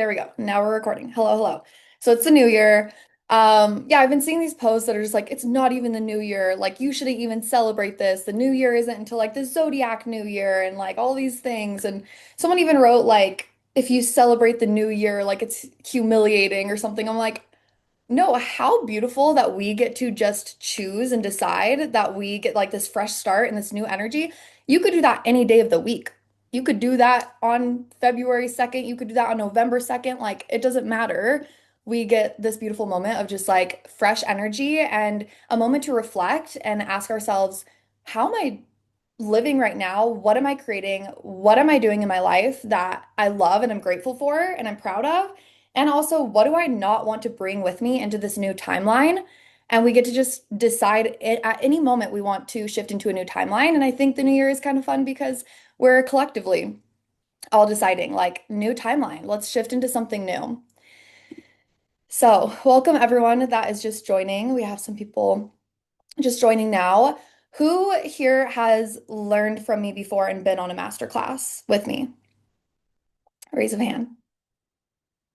There we go. Now we're recording. Hello, hello. So it's the new year. Yeah, I've been seeing these posts that are just like, it's not even the new year. Like, you shouldn't even celebrate this. The new year isn't until like the Zodiac New Year and like all these things. And someone even wrote like, if you celebrate the new year, like it's humiliating or something. I'm like, no, how beautiful that we get to just choose and decide that we get like this fresh start and this new energy. You could do that any day of the week. You could do that on February 2nd. You could do that on November 2nd. Like, it doesn't matter. We get this beautiful moment of just like fresh energy and a moment to reflect and ask ourselves, how am I living right now? What am I creating? What am I doing in my life that I love and I'm grateful for and I'm proud of? And also, what do I not want to bring with me into this new timeline? And we get to just decide at any moment we want to shift into a new timeline. And I think the new year is kind of fun because we're collectively all deciding, like, new timeline. Let's shift into something new. So, welcome everyone that is just joining. We have some people just joining now. Who here has learned from me before and been on a master class with me? Raise of hand.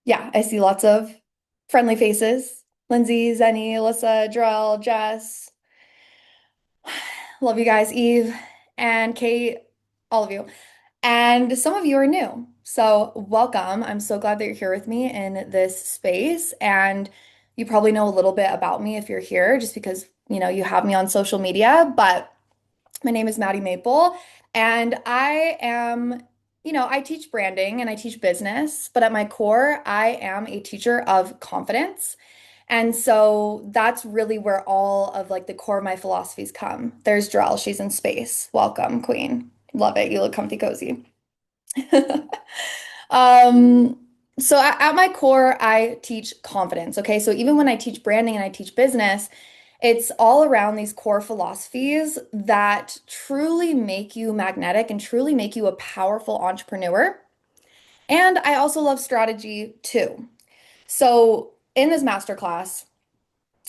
Yeah, I see lots of friendly faces. Lindsay, Zenny, Alyssa, Drell, Jess. Love you guys, Eve and Kate, all of you. And some of you are new. So, welcome. I'm so glad that you're here with me in this space. And you probably know a little bit about me if you're here, just because, you have me on social media. But my name is Maddie Maple, and I teach branding and I teach business, but at my core, I am a teacher of confidence. And so that's really where all of like the core of my philosophies come. There's Drell, she's in space. Welcome, Queen. Love it. You look comfy cozy. Um, so at my core, I teach confidence. Okay. So even when I teach branding and I teach business, it's all around these core philosophies that truly make you magnetic and truly make you a powerful entrepreneur. And I also love strategy too. So in this masterclass,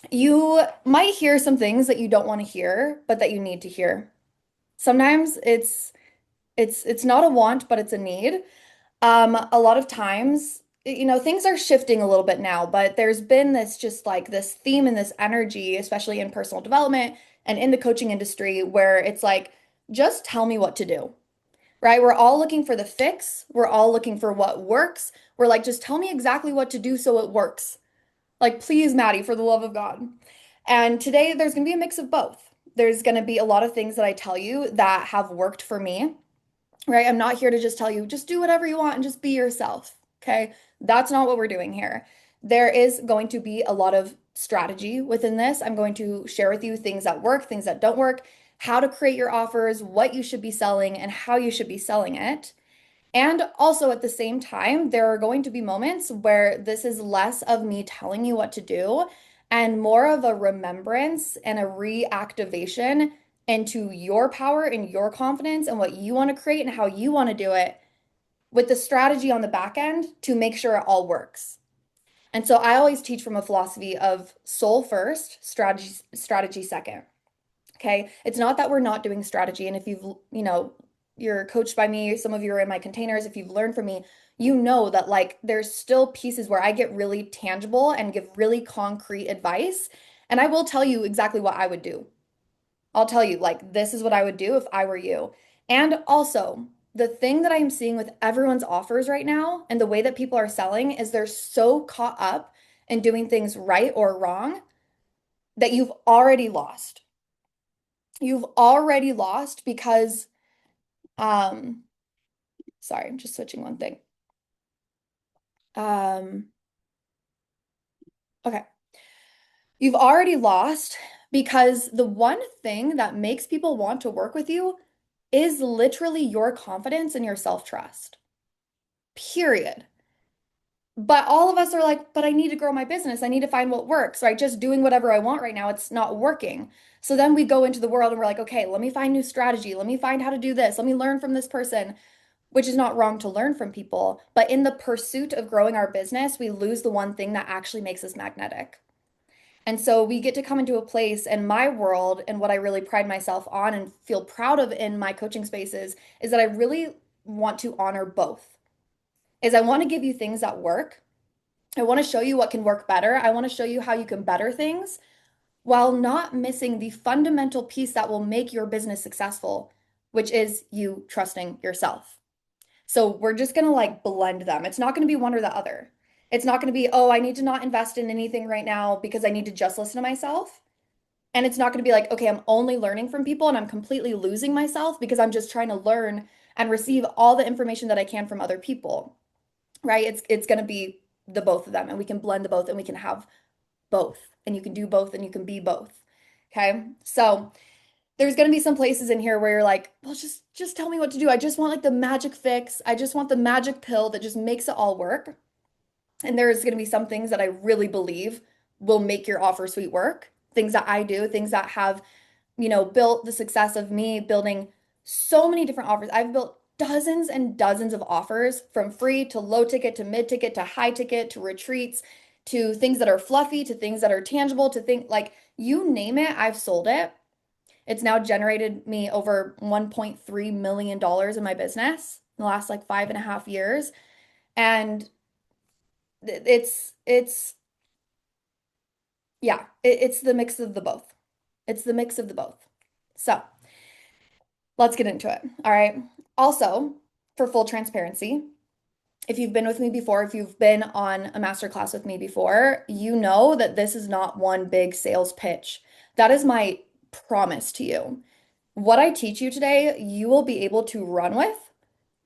you might hear some things that you don't want to hear, but that you need to hear. Sometimes it's not a want, but it's a need. A lot of times, things are shifting a little bit now, but there's been this just like this theme and this energy, especially in personal development and in the coaching industry, where it's like, just tell me what to do, right? We're all looking for the fix. We're all looking for what works. We're like, just tell me exactly what to do so it works. Like, please, Maddie, for the love of God. And today there's going to be a mix of both. There's going to be a lot of things that I tell you that have worked for me, right? I'm not here to just tell you, just do whatever you want and just be yourself. Okay. That's not what we're doing here. There is going to be a lot of strategy within this. I'm going to share with you things that work, things that don't work, how to create your offers, what you should be selling, and how you should be selling it. And also at the same time, there are going to be moments where this is less of me telling you what to do and more of a remembrance and a reactivation into your power and your confidence and what you want to create and how you want to do it with the strategy on the back end to make sure it all works. And so I always teach from a philosophy of soul first, strategy second. Okay. It's not that we're not doing strategy. And if you're coached by me, some of you are in my containers, if you've learned from me, you know that like there's still pieces where I get really tangible and give really concrete advice. And I will tell you exactly what I would do. I'll tell you, like, this is what I would do if I were you. And also, the thing that I am seeing with everyone's offers right now and the way that people are selling is they're so caught up in doing things right or wrong that you've already lost. You've already lost because um, sorry, I'm just switching one thing. Um, okay. You've already lost because the one thing that makes people want to work with you is literally your confidence and your self-trust. Period. But all of us are like, but I need to grow my business. I need to find what works, right? Just doing whatever I want right now, it's not working. So then we go into the world and we're like, okay, let me find new strategy. Let me find how to do this. Let me learn from this person, which is not wrong to learn from people. But in the pursuit of growing our business, we lose the one thing that actually makes us magnetic. And so we get to come into a place in my world, and what I really pride myself on and feel proud of in my coaching spaces is that I really want to honor both. is I want to give you things that work. I want to show you what can work better. I want to show you how you can better things while not missing the fundamental piece that will make your business successful, which is you trusting yourself. So we're just going to like blend them. It's not going to be one or the other. It's not going to be, oh, I need to not invest in anything right now because I need to just listen to myself. And it's not going to be like, okay, I'm only learning from people and I'm completely losing myself because I'm just trying to learn and receive all the information that I can from other people, right? It's going to be the both of them and we can blend the both and we can have both and you can do both and you can be both. Okay? So, there's going to be some places in here where you're like, well, just tell me what to do. I just want like the magic fix. I just want the magic pill that just makes it all work. And there's going to be some things that I really believe will make your offer suite work. Things that I do, things that have, built the success of me building so many different offers. I've built dozens and dozens of offers from free to low ticket to mid ticket to high ticket to retreats to things that are fluffy to things that are tangible to think like you name it, I've sold it. It's now generated me over $1.3 million in my business in the last like 5.5 years. And it's yeah, it's the mix of the both. It's the mix of the both. So let's get into it. All right. Also, for full transparency, if you've been with me before, if you've been on a masterclass with me before, you know that this is not one big sales pitch. That is my promise to you. What I teach you today, you will be able to run with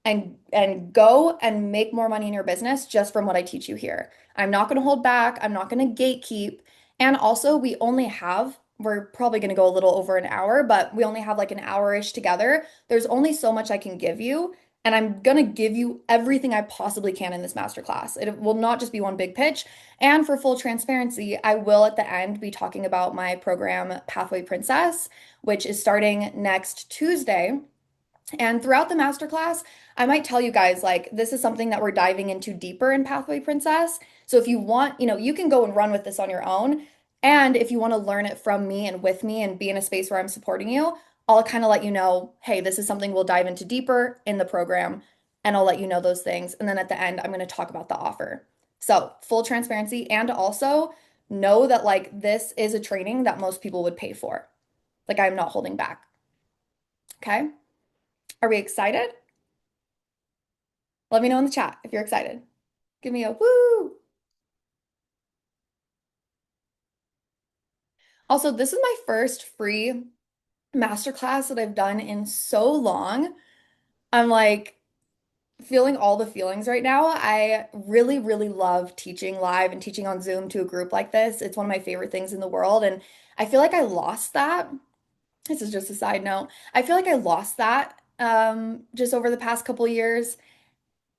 and go and make more money in your business just from what I teach you here. I'm not going to hold back. I'm not going to gatekeep. And also, we're probably going to go a little over an hour, but we only have like an hour-ish together. There's only so much I can give you, and I'm going to give you everything I possibly can in this masterclass. It will not just be one big pitch. And for full transparency, I will at the end be talking about my program, Pathway Princess, which is starting next Tuesday. And throughout the masterclass, I might tell you guys like this is something that we're diving into deeper in Pathway Princess. So if you want, you can go and run with this on your own. And if you want to learn it from me and with me and be in a space where I'm supporting you, I'll kind of let you know, hey, this is something we'll dive into deeper in the program. And I'll let you know those things. And then at the end, I'm going to talk about the offer. So full transparency and also know that like this is a training that most people would pay for. Like I'm not holding back. Okay. Are we excited? Let me know in the chat if you're excited. Give me a woo. Also, this is my first free masterclass that I've done in so long. I'm like feeling all the feelings right now. I really, really love teaching live and teaching on Zoom to a group like this. It's one of my favorite things in the world. And I feel like I lost that. This is just a side note. I feel like I lost that just over the past couple years.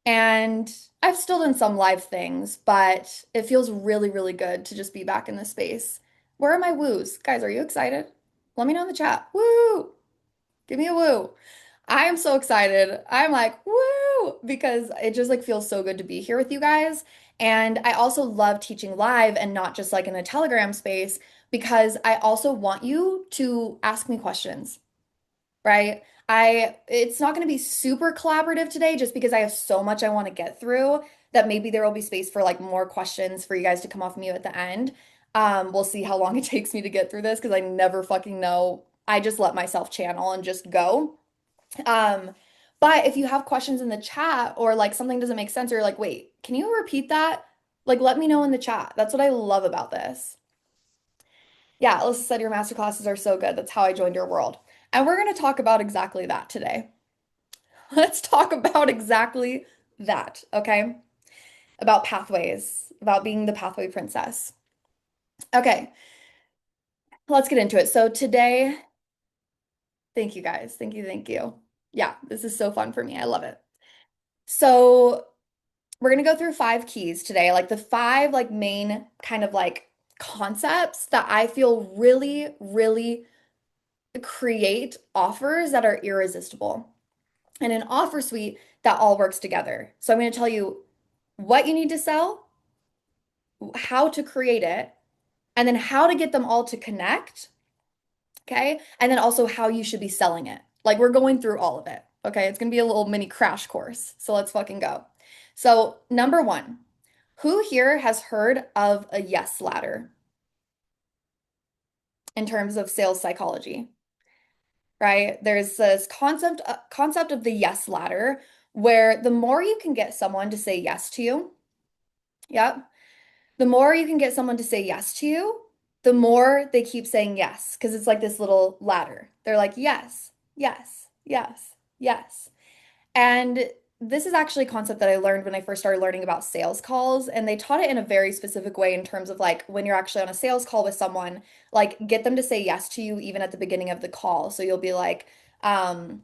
And I've still done some live things, but it feels really, really good to just be back in this space. Where are my woos? Guys, are you excited? Let me know in the chat. Woo! Give me a woo. I am so excited. I'm like, woo, because it just like feels so good to be here with you guys. And I also love teaching live and not just like in a Telegram space because I also want you to ask me questions, right? It's not going to be super collaborative today just because I have so much I want to get through that maybe there will be space for like more questions for you guys to come off mute at the end. We'll see how long it takes me to get through this because I never fucking know. I just let myself channel and just go. Um, but if you have questions in the chat or like something doesn't make sense or you're like, wait, can you repeat that? Like, let me know in the chat. That's what I love about this. Yeah, Alyssa said your master classes are so good. That's how I joined your world. And we're going to talk about exactly that today. Let's talk about exactly that, okay? About pathways, about being the pathway princess. Okay, let's get into it. So today, thank you guys. Thank you, thank you. Yeah, this is so fun for me. I love it. So we're gonna go through 5 keys today, like the 5 like main kind of like concepts that I feel really, really create offers that are irresistible and an offer suite that all works together. So I'm going to tell you what you need to sell, how to create it, and then how to get them all to connect. Okay. And then also how you should be selling it. Like we're going through all of it. Okay. It's going to be a little mini crash course. So let's fucking go. So, number one, who here has heard of a yes ladder in terms of sales psychology, right? There's this concept of the yes ladder where the more you can get someone to say yes to you, yep, the more you can get someone to say yes to you, the more they keep saying yes, because it's like this little ladder. They're like, yes, yes, yes, yes. And this is actually a concept that I learned when I first started learning about sales calls. And they taught it in a very specific way in terms of like when you're actually on a sales call with someone, like get them to say yes to you even at the beginning of the call. So you'll be like, um,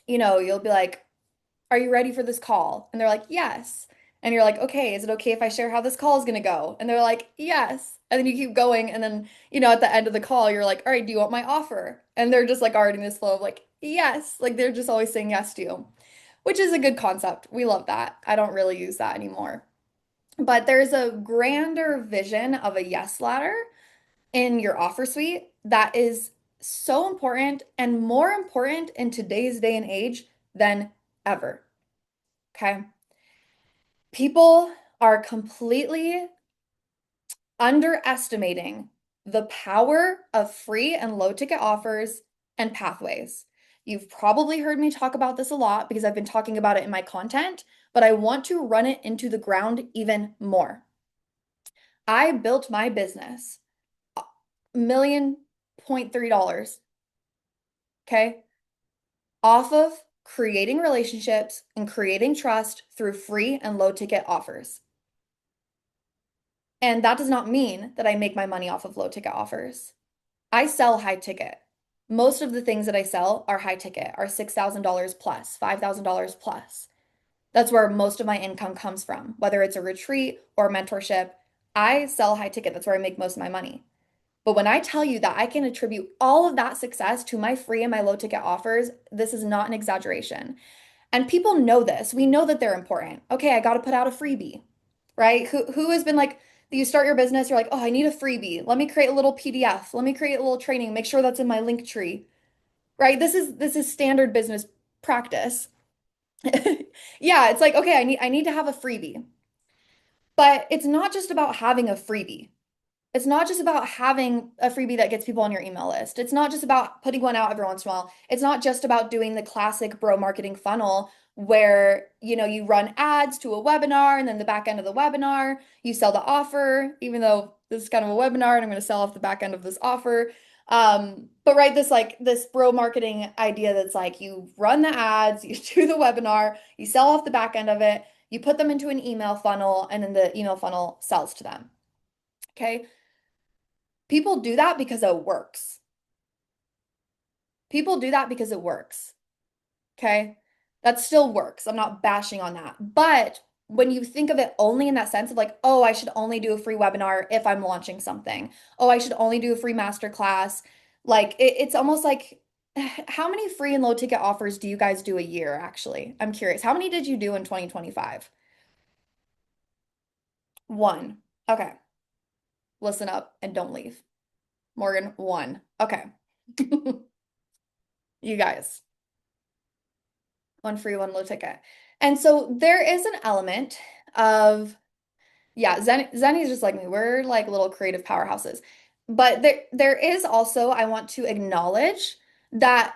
you'll be like, are you ready for this call? And they're like, yes. And you're like, okay, is it okay if I share how this call is going to go? And they're like, yes. And then you keep going. And then, at the end of the call, you're like, all right, do you want my offer? And they're just like already in this flow of like, yes. Like they're just always saying yes to you, which is a good concept. We love that. I don't really use that anymore. But there's a grander vision of a yes ladder in your offer suite that is so important and more important in today's day and age than ever. Okay. People are completely underestimating the power of free and low ticket offers and pathways. You've probably heard me talk about this a lot because I've been talking about it in my content, but I want to run it into the ground even more. I built my business $1.3 million, okay, off of creating relationships and creating trust through free and low ticket offers. And that does not mean that I make my money off of low ticket offers. I sell high ticket. Most of the things that I sell are high ticket, are $6,000 plus, $5,000 plus. That's where most of my income comes from, whether it's a retreat or mentorship. I sell high ticket. That's where I make most of my money. But when I tell you that I can attribute all of that success to my free and my low ticket offers, this is not an exaggeration. And people know this. We know that they're important. Okay, I got to put out a freebie, right? Who has been like, you start your business, you're like, oh, I need a freebie. Let me create a little PDF. Let me create a little training. Make sure that's in my link tree, right? This is standard business practice. Yeah, it's like, okay, I need to have a freebie. But it's not just about having a freebie. It's not just about having a freebie that gets people on your email list. It's not just about putting one out every once in a while. It's not just about doing the classic bro marketing funnel where, you run ads to a webinar and then the back end of the webinar, you sell the offer, even though this is kind of a webinar and I'm going to sell off the back end of this offer. But right, this bro marketing idea that's like you run the ads, you do the webinar, you sell off the back end of it, you put them into an email funnel, and then the email funnel sells to them. Okay. People do that because it works. People do that because it works. Okay. That still works. I'm not bashing on that. But when you think of it only in that sense of like, oh, I should only do a free webinar if I'm launching something. Oh, I should only do a free masterclass. Like it's almost like how many free and low ticket offers do you guys do a year, actually? I'm curious. How many did you do in 2025? One. Okay. Listen up and don't leave. Morgan, one. Okay. You guys. One free, one low ticket. And so there is an element of, yeah, Zenny's just like me. We're like little creative powerhouses. But there is also, I want to acknowledge that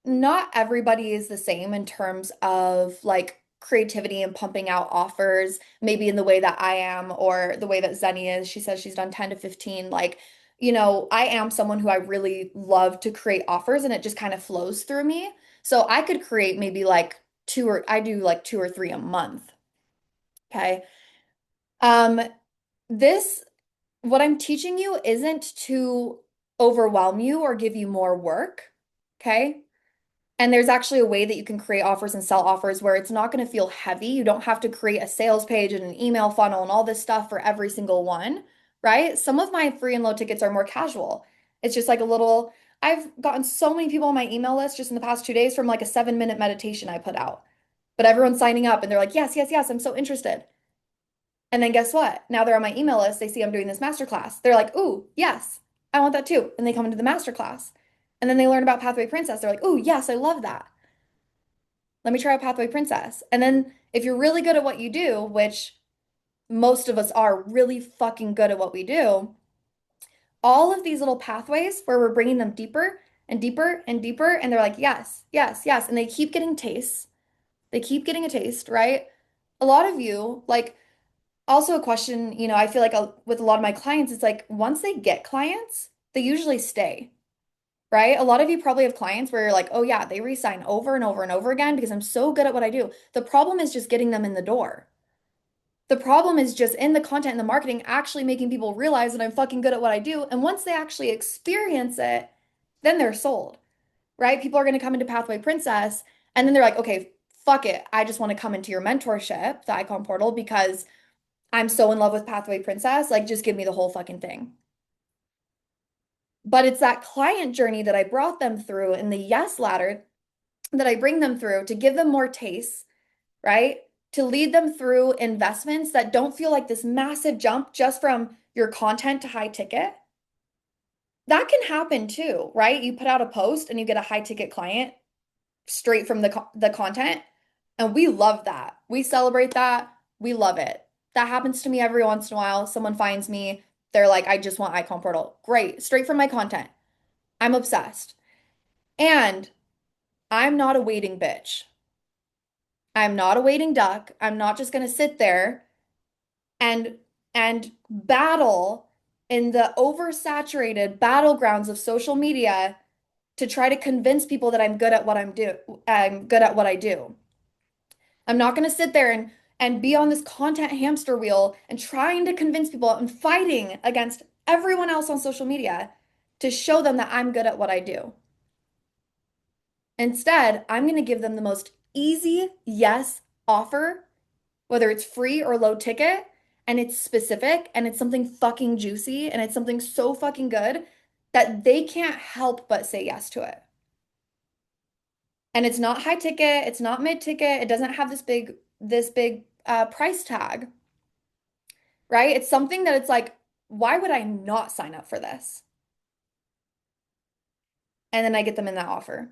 not everybody is the same in terms of like creativity and pumping out offers, maybe in the way that I am or the way that Zenny is. She says she's done 10 to 15. Like, I am someone who I really love to create offers and it just kind of flows through me. So I could create maybe like I do like two or three a month. Okay. Um, this, what I'm teaching you isn't to overwhelm you or give you more work. Okay. And there's actually a way that you can create offers and sell offers where it's not going to feel heavy. You don't have to create a sales page and an email funnel and all this stuff for every single one, right? Some of my free and low tickets are more casual. It's just like a little, I've gotten so many people on my email list just in the past 2 days from like a 7-minute meditation I put out. But everyone's signing up and they're like, yes, yes, yes, I'm so interested. And then guess what? Now they're on my email list. They see I'm doing this masterclass. They're like, ooh, yes, I want that too. And they come into the masterclass. And then they learn about Pathway Princess. They're like, ooh, yes, I love that. let me try out Pathway Princess. And then if you're really good at what you do, which most of us are really fucking good at what we do, all of these little pathways where we're bringing them deeper and deeper and deeper, and they're like, yes, yes, yes. And they keep getting tastes. They keep getting a taste, right? A lot of you, like, also a question, I feel like with a lot of my clients, it's like once they get clients, they usually stay, right? A lot of you probably have clients where you're like, oh yeah, they re-sign over and over and over again because I'm so good at what I do. The problem is just getting them in the door. The problem is just in the content and the marketing actually making people realize that I'm fucking good at what I do. And once they actually experience it, then they're sold, right? People are going to come into Pathway Princess and then they're like, okay, fuck it. I just want to come into your mentorship, the Icon Portal, because I'm so in love with Pathway Princess. Like, just give me the whole fucking thing. But it's that client journey that I brought them through in the yes ladder that I bring them through to give them more taste, right? To lead them through investments that don't feel like this massive jump just from your content to high ticket. That can happen too, right? You put out a post and you get a high ticket client straight from the content, and we love that. We celebrate that. We love it. That happens to me every once in a while. Someone finds me, they're like, I just want Icon Portal. Great, straight from my content. I'm obsessed. And I'm not a waiting bitch. I'm not a waiting duck. I'm not just going to sit there and battle in the oversaturated battlegrounds of social media to try to convince people that I'm good at what I do. I'm not going to sit there and be on this content hamster wheel and trying to convince people and fighting against everyone else on social media to show them that I'm good at what I do. Instead, I'm going to give them the most easy yes offer, whether it's free or low ticket, and it's specific and it's something fucking juicy and it's something so fucking good that they can't help but say yes to it. And it's not high ticket, it's not mid ticket, it doesn't have this big price tag, right? It's something that it's like, why would I not sign up for this? And then I get them in that offer.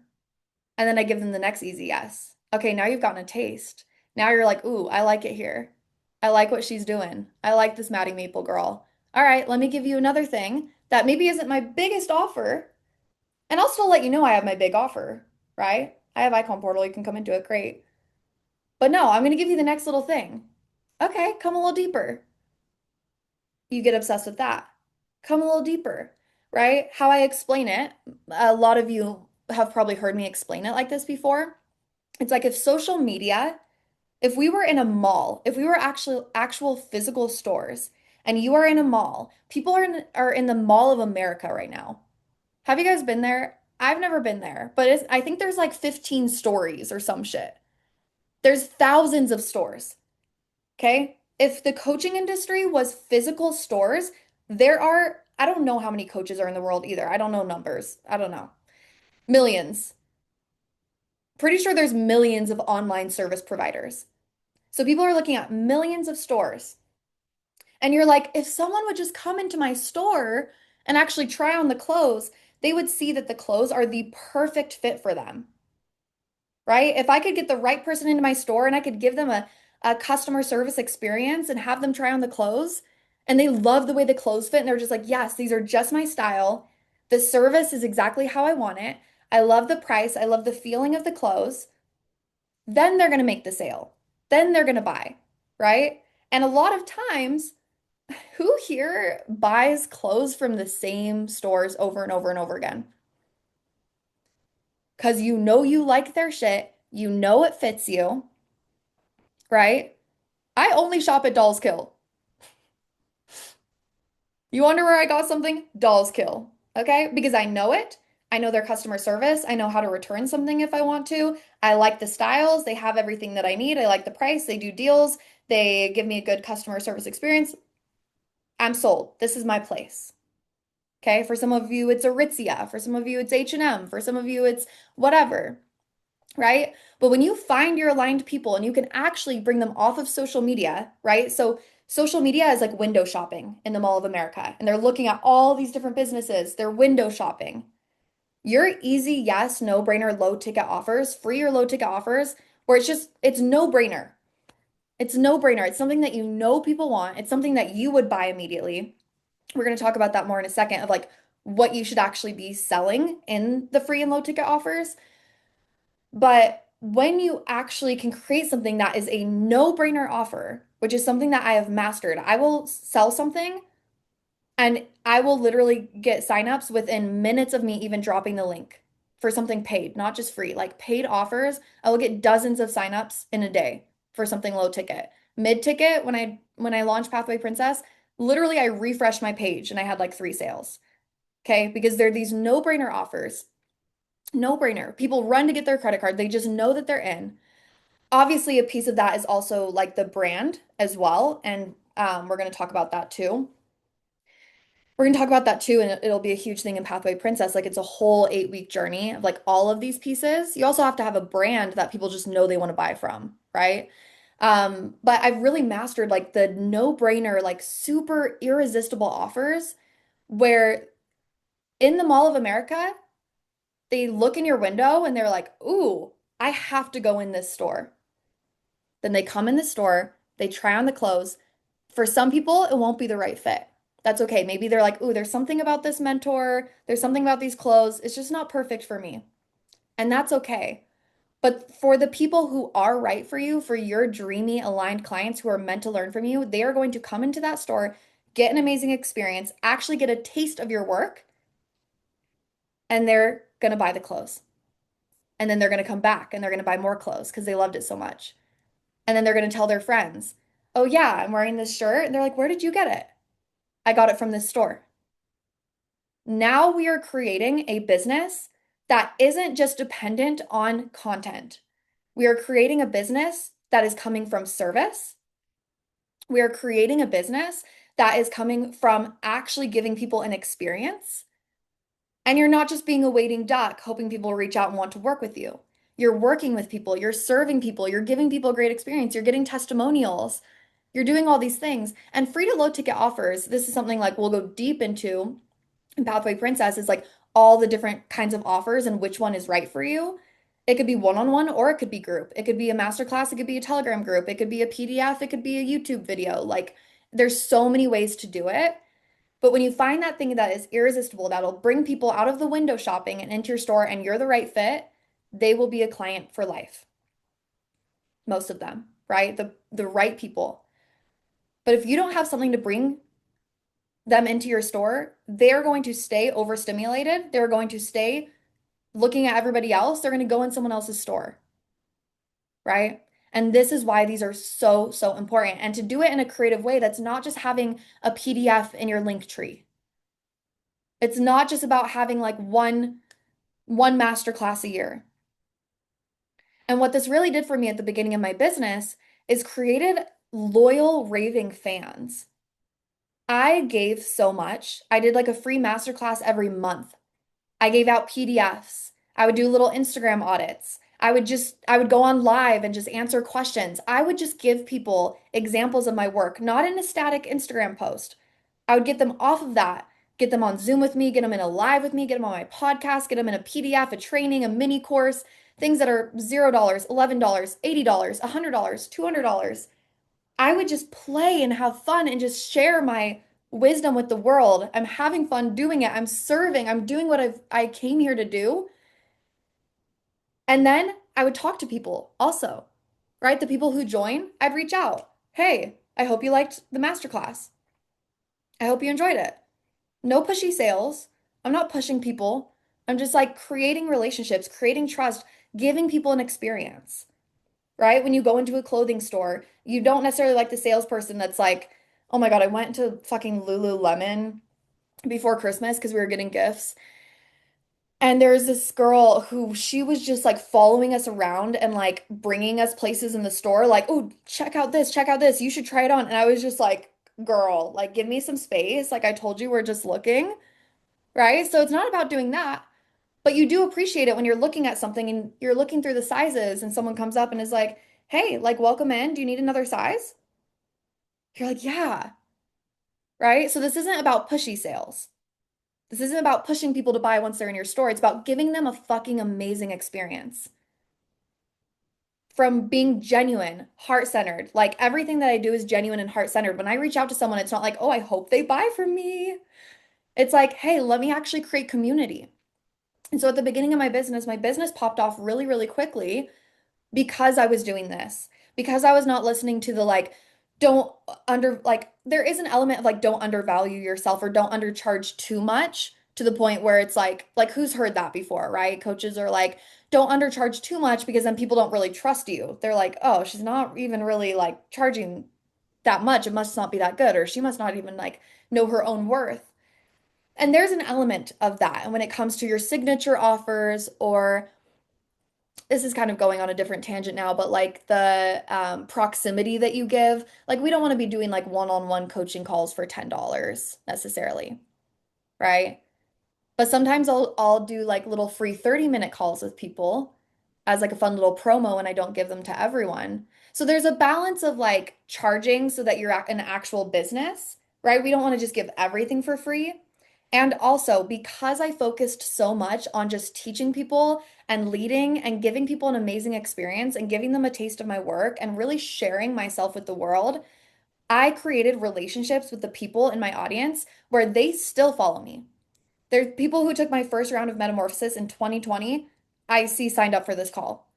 And then I give them the next easy yes. Okay, now you've gotten a taste. Now you're like, ooh, I like it here. I like what she's doing. I like this Maddie Maple girl. All right, let me give you another thing that maybe isn't my biggest offer. And I'll still let you know I have my big offer, right? I have Icon Portal. You can come into it. Great. But no, I'm going to give you the next little thing. Okay, come a little deeper. You get obsessed with that. Come a little deeper, right? How I explain it, a lot of you have probably heard me explain it like this before. It's like if social media, if we were in a mall, if we were actual physical stores, and you are in a mall, people are in the Mall of America right now. Have you guys been there? I've never been there, but I think there's like 15 stories or some shit. There's thousands of stores. Okay? If the coaching industry was physical stores, I don't know how many coaches are in the world either. I don't know numbers. I don't know. Millions. Pretty sure there's millions of online service providers. So people are looking at millions of stores. And you're like, if someone would just come into my store and actually try on the clothes, they would see that the clothes are the perfect fit for them, right? If I could get the right person into my store and I could give them a customer service experience and have them try on the clothes, and they love the way the clothes fit, and they're just like, yes, these are just my style. The service is exactly how I want it. I love the price. I love the feeling of the clothes. Then they're going to make the sale. Then they're going to buy, right? And a lot of times, who here buys clothes from the same stores over and over and over again? Because you know you like their shit, you know it fits you, right? I only shop at Dolls Kill. You wonder where I got something? Dolls Kill. Okay? Because I know it. I know their customer service. I know how to return something if I want to. I like the styles. They have everything that I need. I like the price. They do deals. They give me a good customer service experience. I'm sold. This is my place. Okay? For some of you, it's Aritzia. For some of you, it's H&M. For some of you, it's whatever. Right? But when you find your aligned people and you can actually bring them off of social media, right? So social media is like window shopping in the Mall of America, and they're looking at all these different businesses. They're window shopping. Your easy yes, no brainer, low ticket offers, free or low ticket offers where it's no brainer. It's no brainer. It's something that you know people want. It's something that you would buy immediately. We're going to talk about that more in a second of like what you should actually be selling in the free and low ticket offers. But when you actually can create something that is a no-brainer offer, which is something that I have mastered, I will sell something and I will literally get signups within minutes of me even dropping the link for something paid, not just free, like paid offers. I will get dozens of signups in a day for something low ticket. Mid ticket, when I launched Pathway Princess, literally I refreshed my page and I had like 3 sales. Okay, because they're these no-brainer offers. No-brainer. People run to get their credit card. They just know that they're in. Obviously, a piece of that is also like the brand as well, and we're going to talk about that too. We're going to talk about that too, and it'll be a huge thing in Pathway Princess. Like it's a whole 8-week journey of like all of these pieces. You also have to have a brand that people just know they want to buy from, right? But I've really mastered like the no-brainer, like super irresistible offers where in the Mall of America, they look in your window and they're like, "Ooh, I have to go in this store." Then they come in the store, they try on the clothes. For some people, it won't be the right fit. That's okay. Maybe they're like, ooh, there's something about this mentor, there's something about these clothes. It's just not perfect for me. And that's okay. But for the people who are right for you, for your dreamy, aligned clients who are meant to learn from you, they are going to come into that store, get an amazing experience, actually get a taste of your work, and they're going to buy the clothes. And then they're going to come back and they're going to buy more clothes because they loved it so much. And then they're going to tell their friends, oh, yeah, I'm wearing this shirt. And they're like, where did you get it? I got it from this store. Now we are creating a business that isn't just dependent on content. We are creating a business that is coming from service. We are creating a business that is coming from actually giving people an experience. And you're not just being a waiting duck, hoping people reach out and want to work with you. You're working with people, you're serving people, you're giving people a great experience, you're getting testimonials, you're doing all these things. And free to low ticket offers, this is something like we'll go deep into in Pathway Princess, is like all the different kinds of offers and which one is right for you. It could be one-on-one or it could be group. It could be a masterclass, it could be a Telegram group, it could be a PDF, it could be a YouTube video. Like there's so many ways to do it. But when you find that thing that is irresistible, that'll bring people out of the window shopping and into your store and you're the right fit, they will be a client for life. Most of them, right? The right people. But if you don't have something to bring them into your store, they're going to stay overstimulated. They're going to stay looking at everybody else. They're going to go in someone else's store, right? And this is why these are so, so important. And to do it in a creative way that's not just having a PDF in your link tree. It's not just about having like one masterclass a year. And what this really did for me at the beginning of my business is created loyal raving fans. I gave so much. I did like a free masterclass every month. I gave out PDFs. I would do little Instagram audits. I would go on live and just answer questions. I would just give people examples of my work, not in a static Instagram post. I would get them off of that, get them on Zoom with me, get them in a live with me, get them on my podcast, get them in a PDF, a training, a mini course, things that are $0, $11, $80, $100, $200. I would just play and have fun and just share my wisdom with the world. I'm having fun doing it. I'm serving. I'm doing what I came here to do. And then I would talk to people also, right? The people who join, I'd reach out. Hey, I hope you liked the masterclass. I hope you enjoyed it. No pushy sales. I'm not pushing people. I'm just like creating relationships, creating trust, giving people an experience, right? When you go into a clothing store, you don't necessarily like the salesperson that's like, oh my God, I went to fucking Lululemon before Christmas because we were getting gifts. And there's this girl who she was just like following us around and like bringing us places in the store, like, oh, check out this, check out this. You should try it on. And I was just like, girl, like, give me some space. Like I told you, we're just looking, right? So it's not about doing that. But you do appreciate it when you're looking at something and you're looking through the sizes and someone comes up and is like, hey, like, welcome in. Do you need another size? You're like, yeah, right? So this isn't about pushy sales. This isn't about pushing people to buy once they're in your store. It's about giving them a fucking amazing experience. from being genuine, heart-centered. Like everything that I do is genuine and heart-centered. When I reach out to someone, it's not like, oh, I hope they buy from me. It's like, hey, let me actually create community. And so at the beginning of my business popped off really, really quickly because I was doing this, because I was not listening to the like, don't like, there is an element of like, don't undervalue yourself or don't undercharge too much to the point where it's like, who's heard that before, right? Coaches are like, don't undercharge too much because then people don't really trust you. They're like, oh, she's not even really like charging that much. It must not be that good, or she must not even like know her own worth. And there's an element of that. And when it comes to your signature offers, or this is kind of going on a different tangent now, but like the proximity that you give, like we don't want to be doing like one-on-one coaching calls for $10 necessarily, right? But sometimes I'll do like little free 30-minute calls with people as like a fun little promo, and I don't give them to everyone. So there's a balance of like charging so that you're an actual business, right? We don't want to just give everything for free. And also, because I focused so much on just teaching people and leading and giving people an amazing experience and giving them a taste of my work and really sharing myself with the world, I created relationships with the people in my audience where they still follow me. There's people who took my first round of metamorphosis in 2020, I see signed up for this call.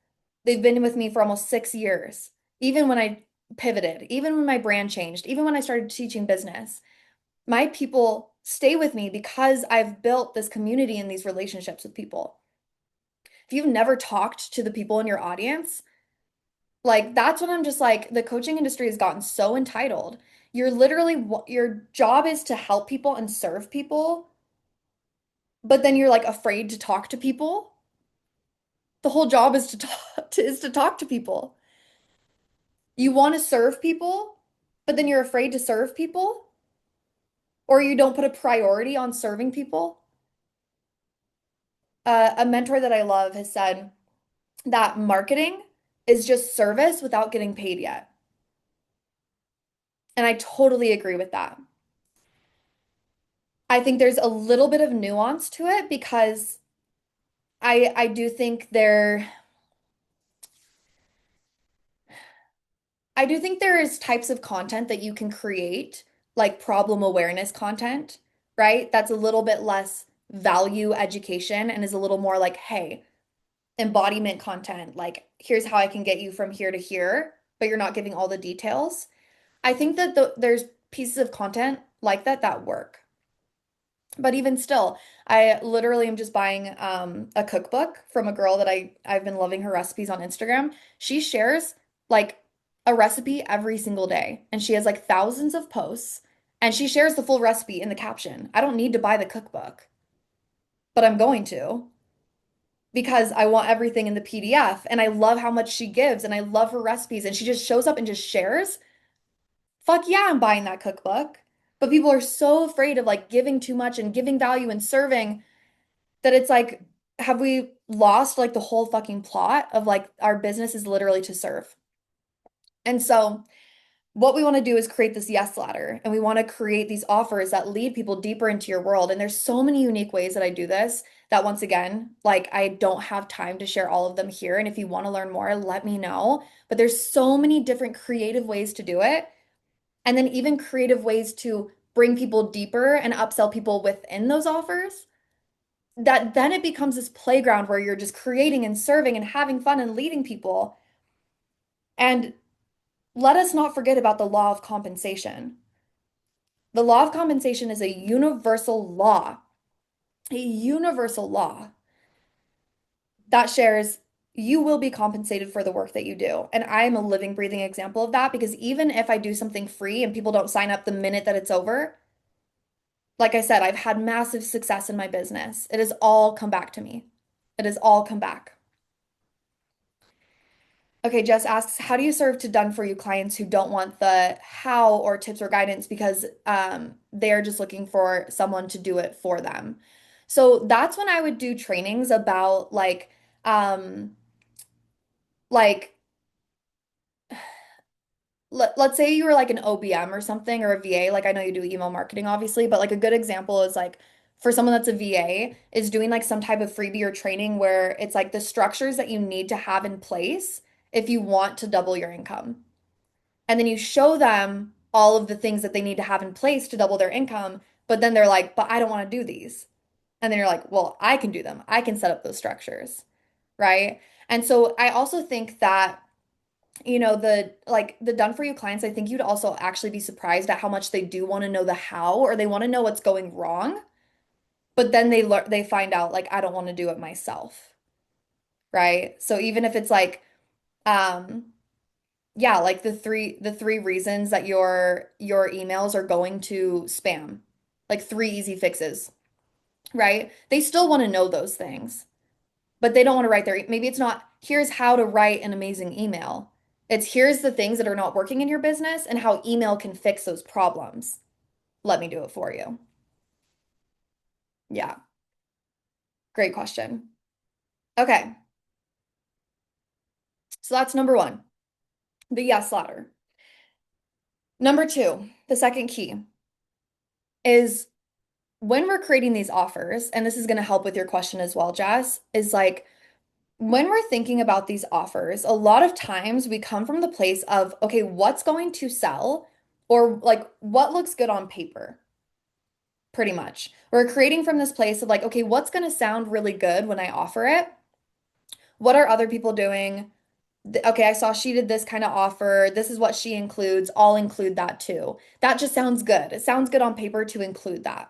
They've been with me for almost 6 years, even when I pivoted, even when my brand changed, even when I started teaching business. My people stay with me because I've built this community and these relationships with people. If you've never talked to the people in your audience, like that's when I'm just like, the coaching industry has gotten so entitled. You're literally, your job is to help people and serve people, but then you're like afraid to talk to people. The whole job is to talk to people. You want to serve people, but then you're afraid to serve people, or you don't put a priority on serving people. A mentor that I love has said that marketing is just service without getting paid yet. And I totally agree with that. I think there's a little bit of nuance to it because I do think there is types of content that you can create, like problem awareness content, right? That's a little bit less value education and is a little more like, hey, embodiment content, like here's how I can get you from here to here, but you're not giving all the details. I think that there's pieces of content like that that work. But even still, I literally am just buying a cookbook from a girl that I've been loving her recipes on Instagram. She shares like a recipe every single day, and she has like thousands of posts, and she shares the full recipe in the caption. I don't need to buy the cookbook, but I'm going to because I want everything in the PDF, and I love how much she gives, and I love her recipes, and she just shows up and just shares. Fuck yeah, I'm buying that cookbook. But people are so afraid of like giving too much and giving value and serving that it's like, have we lost like the whole fucking plot of like our business is literally to serve? And so, what we want to do is create this yes ladder, and we want to create these offers that lead people deeper into your world. And there's so many unique ways that I do this that once again, like I don't have time to share all of them here. And if you want to learn more, let me know. But there's so many different creative ways to do it. And then even creative ways to bring people deeper and upsell people within those offers, that then it becomes this playground where you're just creating and serving and having fun and leading people. And let us not forget about the law of compensation. The law of compensation is a universal law that shares you will be compensated for the work that you do. And I am a living, breathing example of that because even if I do something free and people don't sign up the minute that it's over, like I said, I've had massive success in my business. It has all come back to me. It has all come back. Okay, Jess asks, how do you serve to done for you clients who don't want the how or tips or guidance because they're just looking for someone to do it for them? So that's when I would do trainings about like let's say you were like an OBM or something or a VA. Like I know you do email marketing, obviously, but like a good example is like for someone that's a VA is doing like some type of freebie or training where it's like the structures that you need to have in place if you want to double your income. And then you show them all of the things that they need to have in place to double their income, but then they're like, but I don't want to do these. And then you're like, well, I can do them. I can set up those structures, right? And so I also think that, the done for you clients, I think you'd also actually be surprised at how much they do want to know the how, or they want to know what's going wrong, but then they find out like I don't want to do it myself, right? So even if it's like um yeah, like the three reasons that your emails are going to spam, like three easy fixes, right? They still want to know those things, but they don't want to write maybe it's not here's how to write an amazing email. It's here's the things that are not working in your business and how email can fix those problems. Let me do it for you. Yeah, great question. Okay, so that's number one, the yes ladder. Number two, the second key is when we're creating these offers, and this is going to help with your question as well, Jess, is like when we're thinking about these offers, a lot of times we come from the place of, okay, what's going to sell or like what looks good on paper, pretty much. We're creating from this place of like, okay, what's going to sound really good when I offer it? What are other people doing? Okay, I saw she did this kind of offer. This is what she includes. I'll include that too. That just sounds good. It sounds good on paper to include that.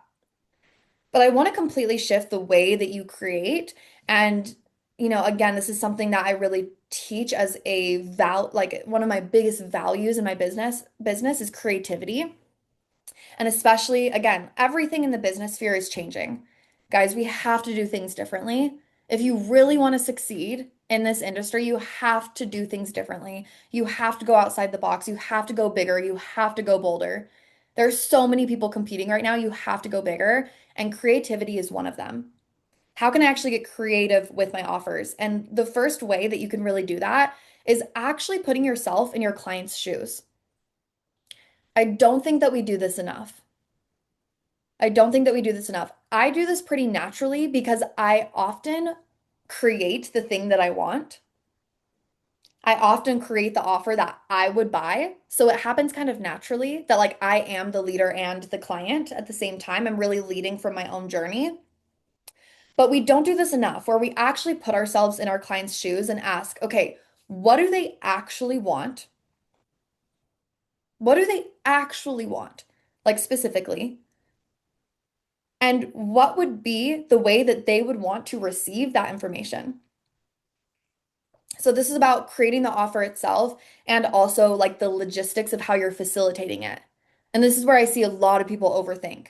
But I want to completely shift the way that you create. And, again, this is something that I really teach as like one of my biggest values in my business is creativity. And especially, again, everything in the business sphere is changing. Guys, we have to do things differently. If you really want to succeed in this industry, you have to do things differently. You have to go outside the box. You have to go bigger. You have to go bolder. There's so many people competing right now. You have to go bigger, and creativity is one of them. How can I actually get creative with my offers? And the first way that you can really do that is actually putting yourself in your client's shoes. I don't think that we do this enough. I don't think that we do this enough. I do this pretty naturally because I often create the thing that I want. I often create the offer that I would buy. So it happens kind of naturally that like I am the leader and the client at the same time. I'm really leading from my own journey. But we don't do this enough where we actually put ourselves in our client's shoes and ask, okay, what do they actually want? What do they actually want? Like specifically. And what would be the way that they would want to receive that information? So this is about creating the offer itself and also like the logistics of how you're facilitating it. And this is where I see a lot of people overthink.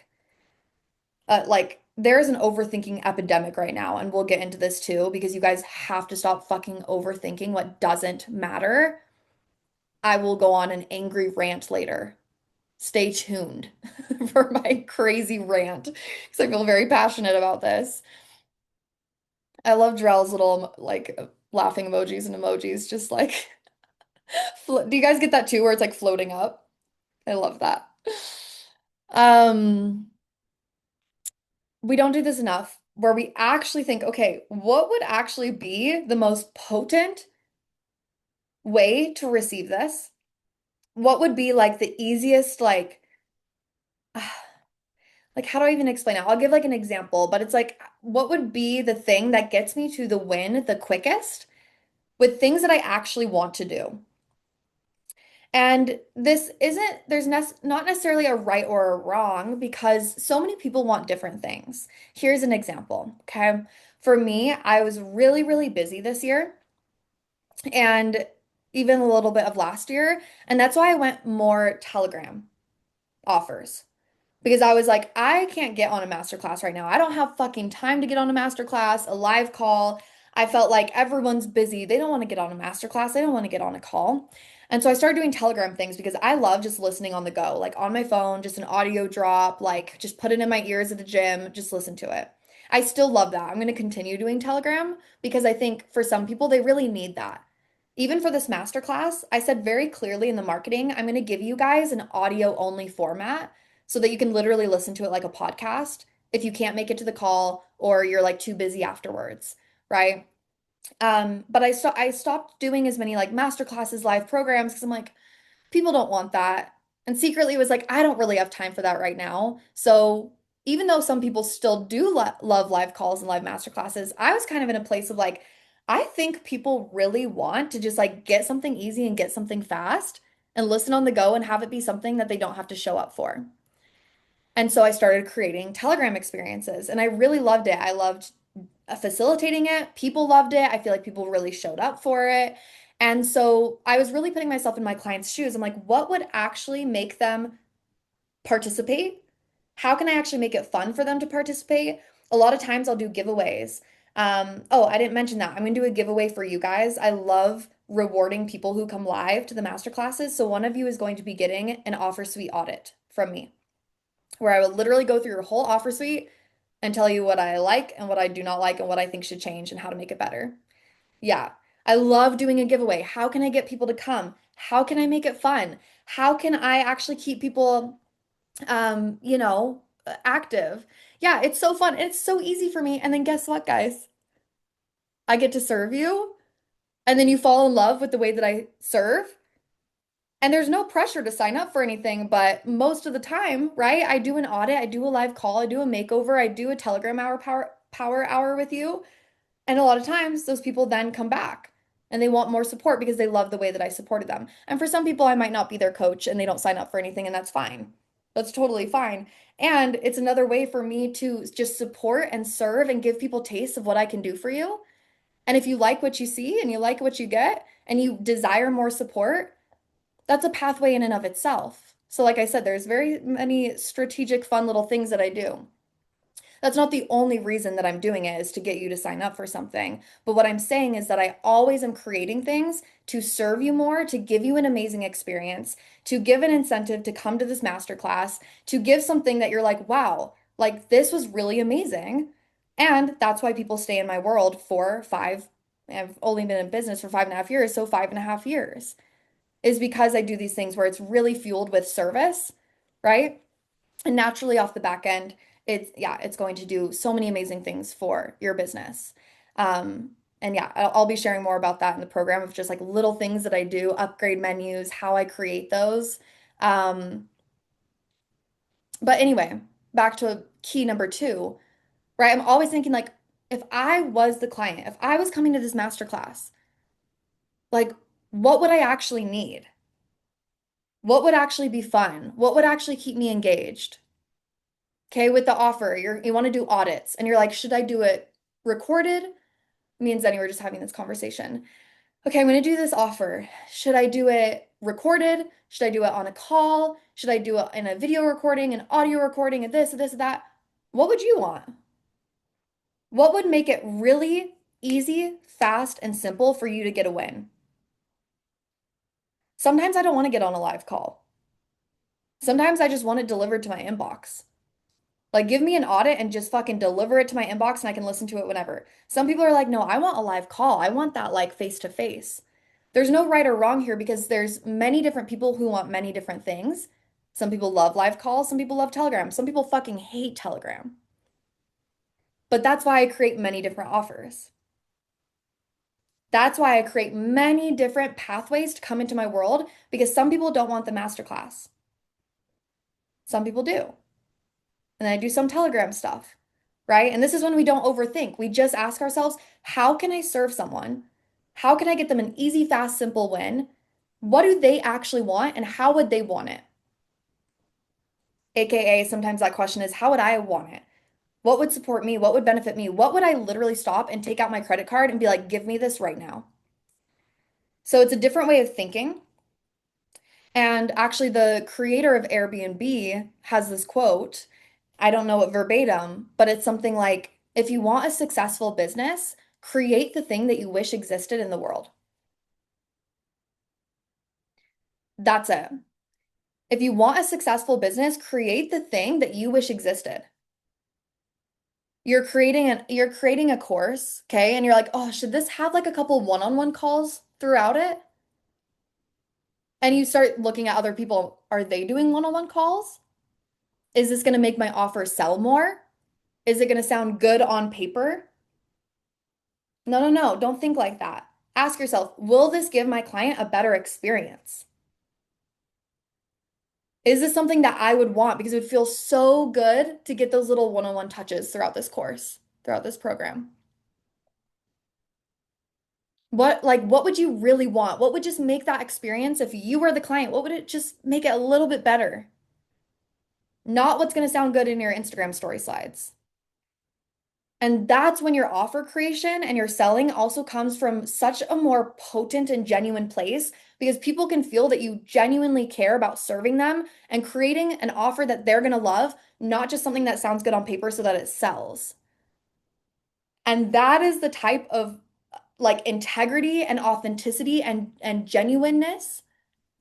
Like there is an overthinking epidemic right now, and we'll get into this too because you guys have to stop fucking overthinking what doesn't matter. I will go on an angry rant later. Stay tuned for my crazy rant because I feel very passionate about this. I love Drell's little like laughing emojis and emojis, just like do you guys get that too, where it's like floating up? I love that. Um, we don't do this enough, where we actually think, okay, what would actually be the most potent way to receive this? What would be like the easiest, like how do I even explain it? I'll give like an example, but it's like, what would be the thing that gets me to the win the quickest with things that I actually want to do? And this isn't, not necessarily a right or a wrong because so many people want different things. Here's an example, okay? For me, I was really, really busy this year and even a little bit of last year. And that's why I went more Telegram offers because I was like, I can't get on a masterclass right now. I don't have fucking time to get on a masterclass, a live call. I felt like everyone's busy. They don't want to get on a masterclass. They don't want to get on a call. And so I started doing Telegram things because I love just listening on the go, like on my phone, just an audio drop, like just put it in my ears at the gym, just listen to it. I still love that. I'm going to continue doing Telegram because I think for some people, they really need that. Even for this masterclass, I said very clearly in the marketing, I'm going to give you guys an audio only format so that you can literally listen to it like a podcast if you can't make it to the call or you're like too busy afterwards, right? But I stopped doing as many like master classes, live programs because I'm like, people don't want that. And secretly it was like, I don't really have time for that right now. So even though some people still do love live calls and live master classes, I was kind of in a place of like, I think people really want to just like get something easy and get something fast and listen on the go and have it be something that they don't have to show up for. And so I started creating Telegram experiences and I really loved it. I loved facilitating it. People loved it. I feel like people really showed up for it. And so I was really putting myself in my clients' shoes. I'm like, what would actually make them participate? How can I actually make it fun for them to participate? A lot of times I'll do giveaways. Oh, I didn't mention that. I'm going to do a giveaway for you guys. I love rewarding people who come live to the master classes. So one of you is going to be getting an offer suite audit from me, where I will literally go through your whole offer suite and tell you what I like and what I do not like and what I think should change and how to make it better. Yeah. I love doing a giveaway. How can I get people to come? How can I make it fun? How can I actually keep people active? Yeah, it's so fun. It's so easy for me. And then guess what, guys? I get to serve you, and then you fall in love with the way that I serve. And there's no pressure to sign up for anything, but most of the time, right? I do an audit, I do a live call, I do a makeover, I do a Telegram hour power hour with you. And a lot of times those people then come back and they want more support because they love the way that I supported them. And for some people, I might not be their coach and they don't sign up for anything, and that's fine. That's totally fine. And it's another way for me to just support and serve and give people taste of what I can do for you. And if you like what you see and you like what you get and you desire more support, that's a pathway in and of itself. So, like I said, there's very many strategic, fun little things that I do. That's not the only reason that I'm doing it is to get you to sign up for something. But what I'm saying is that I always am creating things to serve you more, to give you an amazing experience, to give an incentive to come to this masterclass, to give something that you're like, wow, like this was really amazing. And that's why people stay in my world for I've only been in business for 5.5 years, so 5.5 years is because I do these things where it's really fueled with service, right? And naturally off the back end, it's going to do so many amazing things for your business. And yeah, I'll be sharing more about that in the program of just like little things that I do, upgrade menus, how I create those. Um, but anyway, back to key number two, right? I'm always thinking like, if I was the client, if I was coming to this masterclass, like, what would I actually need? What would actually be fun? What would actually keep me engaged? Okay, with the offer, you want to do audits and you're like, should I do it recorded? Me and Zenny were just having this conversation. Okay, I'm going to do this offer. Should I do it recorded? Should I do it on a call? Should I do it in a video recording, an audio recording, and this, that? What would you want? What would make it really easy, fast, and simple for you to get a win? Sometimes I don't want to get on a live call. Sometimes I just want it delivered to my inbox. Like, give me an audit and just fucking deliver it to my inbox and I can listen to it whenever. Some people are like, no, I want a live call. I want that like face to face. There's no right or wrong here because there's many different people who want many different things. Some people love live calls, some people love Telegram, some people fucking hate Telegram. But that's why I create many different offers. That's why I create many different pathways to come into my world because some people don't want the masterclass. Some people do. And then I do some Telegram stuff, right? And this is when we don't overthink. We just ask ourselves, how can I serve someone? How can I get them an easy, fast, simple win? What do they actually want and how would they want it? AKA, sometimes that question is, how would I want it? What would support me? What would benefit me? What would I literally stop and take out my credit card and be like, give me this right now? So it's a different way of thinking. And actually, the creator of Airbnb has this quote. I don't know it verbatim, but it's something like, if you want a successful business, create the thing that you wish existed in the world. That's it. If you want a successful business, create the thing that you wish existed. You're creating a course, okay? And you're like, "Oh, should this have like a couple one-on-one calls throughout it?" And you start looking at other people, are they doing one-on-one calls? Is this going to make my offer sell more? Is it going to sound good on paper? No, no, no. Don't think like that. Ask yourself, will this give my client a better experience? Is this something that I would want? Because it would feel so good to get those little one-on-one touches throughout this course, throughout this program. What would you really want? What would just make that experience if you were the client? What would it just make it a little bit better? Not what's going to sound good in your Instagram story slides. And that's when your offer creation and your selling also comes from such a more potent and genuine place because people can feel that you genuinely care about serving them and creating an offer that they're going to love, not just something that sounds good on paper so that it sells. And that is the type of like integrity and authenticity and genuineness.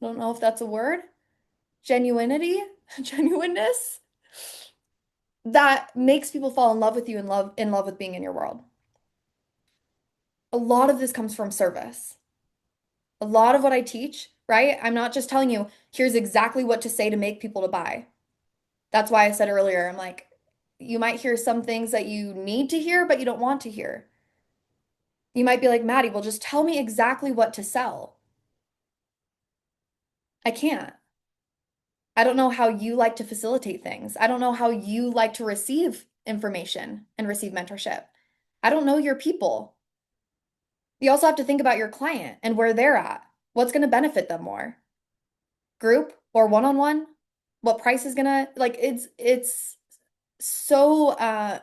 I don't know if that's a word. Genuinity, genuineness that makes people fall in love with you and love in love with being in your world. A lot of this comes from service. A lot of what I teach, right? I'm not just telling you, here's exactly what to say to make people to buy. That's why I said earlier, I'm like, you might hear some things that you need to hear, but you don't want to hear. You might be like, Maddie, well, just tell me exactly what to sell. I can't. I don't know how you like to facilitate things. I don't know how you like to receive information and receive mentorship. I don't know your people. You also have to think about your client and where they're at. What's going to benefit them more? Group or one-on-one? What price is gonna like it's so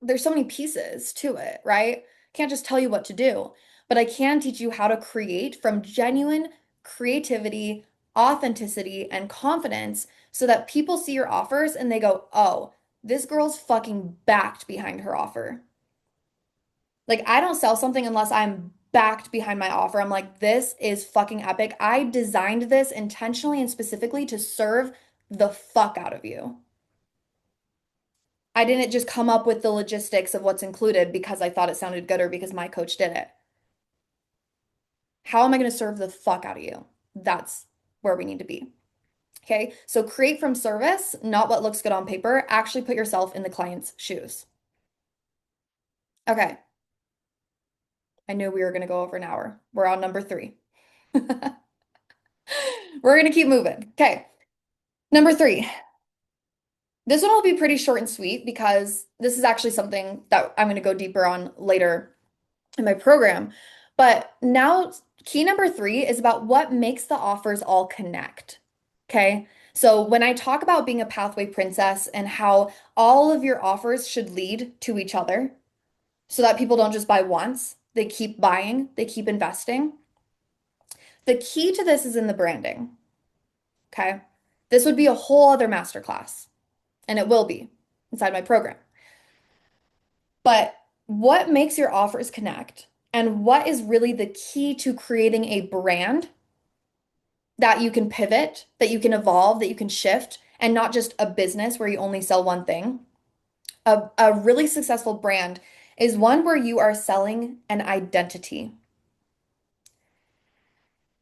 there's so many pieces to it, right? Can't just tell you what to do, but I can teach you how to create from genuine creativity, authenticity, and confidence so that people see your offers and they go, "Oh, this girl's fucking backed behind her offer." Like, I don't sell something unless I'm backed behind my offer. I'm like, this is fucking epic. I designed this intentionally and specifically to serve the fuck out of you. I didn't just come up with the logistics of what's included because I thought it sounded good or because my coach did it. How am I going to serve the fuck out of you? That's where we need to be. Okay. So create from service, not what looks good on paper. Actually put yourself in the client's shoes. Okay. I knew we were going to go over an hour. We're on number three. We're going to keep moving. Okay. Number three. This one will be pretty short and sweet because this is actually something that I'm going to go deeper on later in my program. But now, key number three is about what makes the offers all connect. Okay. So when I talk about being a pathway princess and how all of your offers should lead to each other so that people don't just buy once, they keep buying, they keep investing. The key to this is in the branding. Okay. This would be a whole other masterclass, and it will be inside my program. But what makes your offers connect? And what is really the key to creating a brand that you can pivot, that you can evolve, that you can shift, and not just a business where you only sell one thing? A really successful brand is one where you are selling an identity.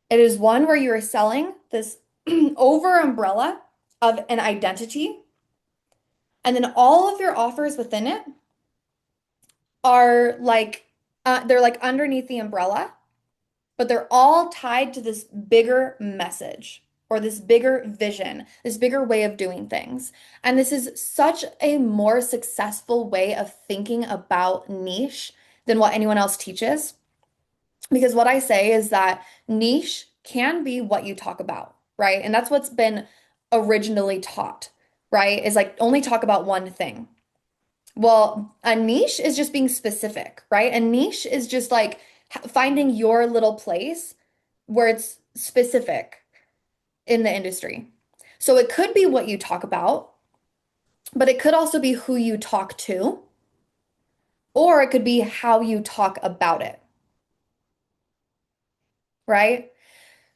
It is one where you are selling this over umbrella of an identity, and then all of your offers within it are like they're like underneath the umbrella, but they're all tied to this bigger message or this bigger vision, this bigger way of doing things. And this is such a more successful way of thinking about niche than what anyone else teaches. Because what I say is that niche can be what you talk about, right? And that's what's been originally taught, right? Is like only talk about one thing. Well, a niche is just being specific, right? A niche is just like finding your little place where it's specific in the industry. So it could be what you talk about, but it could also be who you talk to, or it could be how you talk about it, right?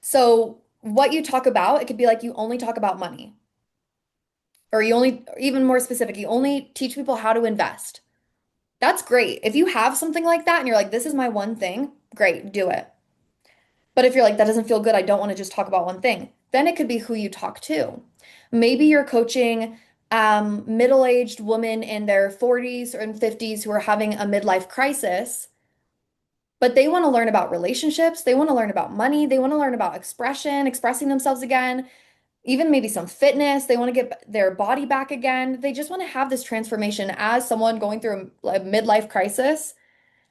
So what you talk about, it could be like you only talk about money, or you only, or even more specific, you only teach people how to invest. That's great. If you have something like that and you're like, this is my one thing, great, do it. But if you're like, that doesn't feel good, I don't want to just talk about one thing, then it could be who you talk to. Maybe you're coaching middle-aged woman in their 40s or in 50s who are having a midlife crisis, but they want to learn about relationships, they want to learn about money, they want to learn about expression, expressing themselves again, even maybe some fitness, they want to get their body back again. They just want to have this transformation as someone going through a midlife crisis.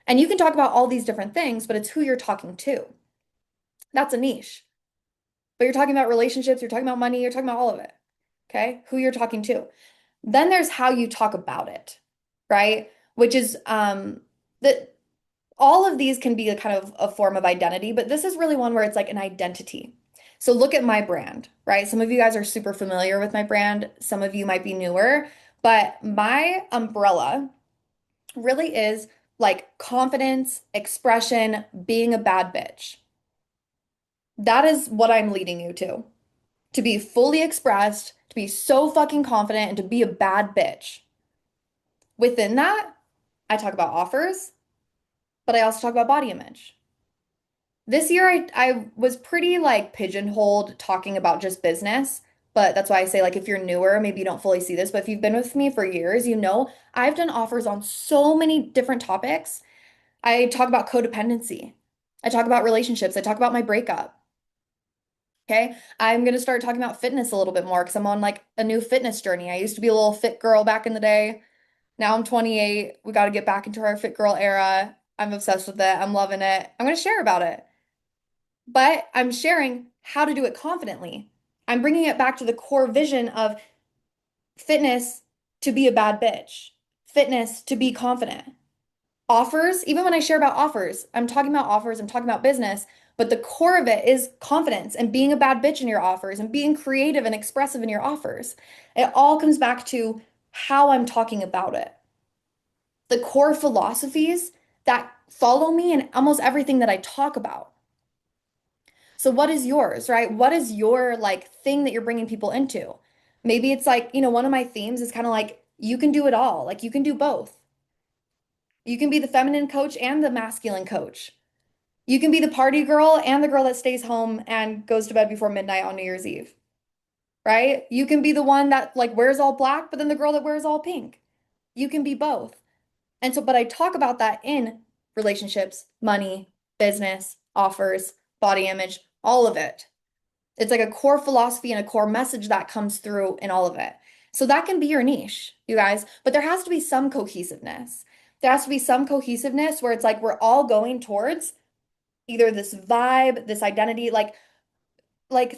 And you can talk about all these different things, but it's who you're talking to. That's a niche. But you're talking about relationships, you're talking about money, you're talking about all of it. Okay? Who you're talking to. Then there's how you talk about it, right? Which is that all of these can be a kind of a form of identity, but this is really one where it's like an identity. So look at my brand, right? Some of you guys are super familiar with my brand, some of you might be newer, but my umbrella really is like confidence, expression, being a bad bitch. That is what I'm leading you to be fully expressed, to be so fucking confident, and to be a bad bitch. Within that, I talk about offers, but I also talk about body image. This year, I was pretty like pigeonholed talking about just business, but that's why I say like if you're newer, maybe you don't fully see this, but if you've been with me for years, you know I've done offers on so many different topics. I talk about codependency. I talk about relationships. I talk about my breakup. Okay. I'm going to start talking about fitness a little bit more because I'm on like a new fitness journey. I used to be a little fit girl back in the day. Now I'm 28. We got to get back into our fit girl era. I'm obsessed with it. I'm loving it. I'm going to share about it. But I'm sharing how to do it confidently. I'm bringing it back to the core vision of fitness to be a bad bitch, fitness to be confident. Offers, even when I share about offers, I'm talking about offers, I'm talking about business, but the core of it is confidence and being a bad bitch in your offers and being creative and expressive in your offers. It all comes back to how I'm talking about it. The core philosophies that follow me in almost everything that I talk about. So what is yours, right? What is your like thing that you're bringing people into? Maybe it's like, one of my themes is kind of like you can do it all. Like you can do both. You can be the feminine coach and the masculine coach. You can be the party girl and the girl that stays home and goes to bed before midnight on New Year's Eve, right? You can be the one that like wears all black, but then the girl that wears all pink. You can be both. And so, but I talk about that in relationships, money, business, offers, body image, all of it. It's like a core philosophy and a core message that comes through in all of it. So that can be your niche, you guys, but there has to be some cohesiveness. There has to be some cohesiveness where it's like we're all going towards either this vibe, this identity, like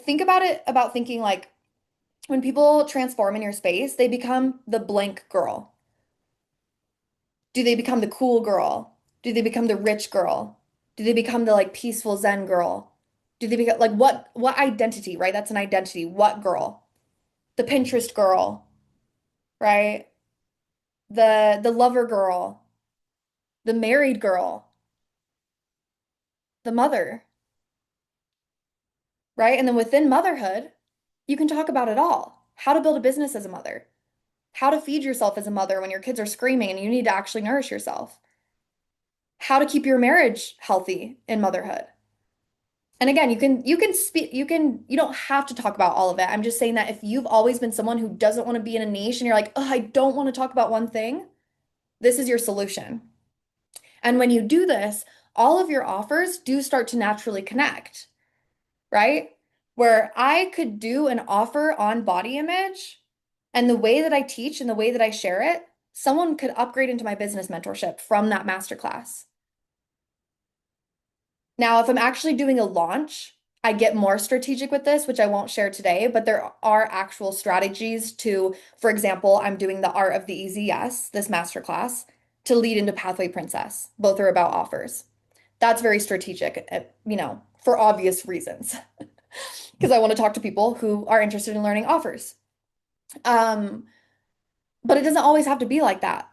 think about it about thinking like when people transform in your space, they become the blank girl. Do they become the cool girl? Do they become the rich girl? Do they become the like peaceful Zen girl? Do they become like what identity, right? That's an identity. What girl? The Pinterest girl, right? The lover girl, the married girl, the mother, right? And then within motherhood, you can talk about it all. How to build a business as a mother, how to feed yourself as a mother when your kids are screaming and you need to actually nourish yourself, how to keep your marriage healthy in motherhood. And again, you can speak you don't have to talk about all of it. I'm just saying that if you've always been someone who doesn't want to be in a niche and you're like, "Oh, I don't want to talk about one thing," this is your solution. And when you do this, all of your offers do start to naturally connect, right? Where I could do an offer on body image and the way that I teach and the way that I share it, someone could upgrade into my business mentorship from that masterclass. Now, if I'm actually doing a launch, I get more strategic with this, which I won't share today, but there are actual strategies to, for example, I'm doing the Art of the Easy Yes, this masterclass, to lead into Pathway Princess. Both are about offers. That's very strategic, for obvious reasons, because I want to talk to people who are interested in learning offers. Um, but it doesn't always have to be like that.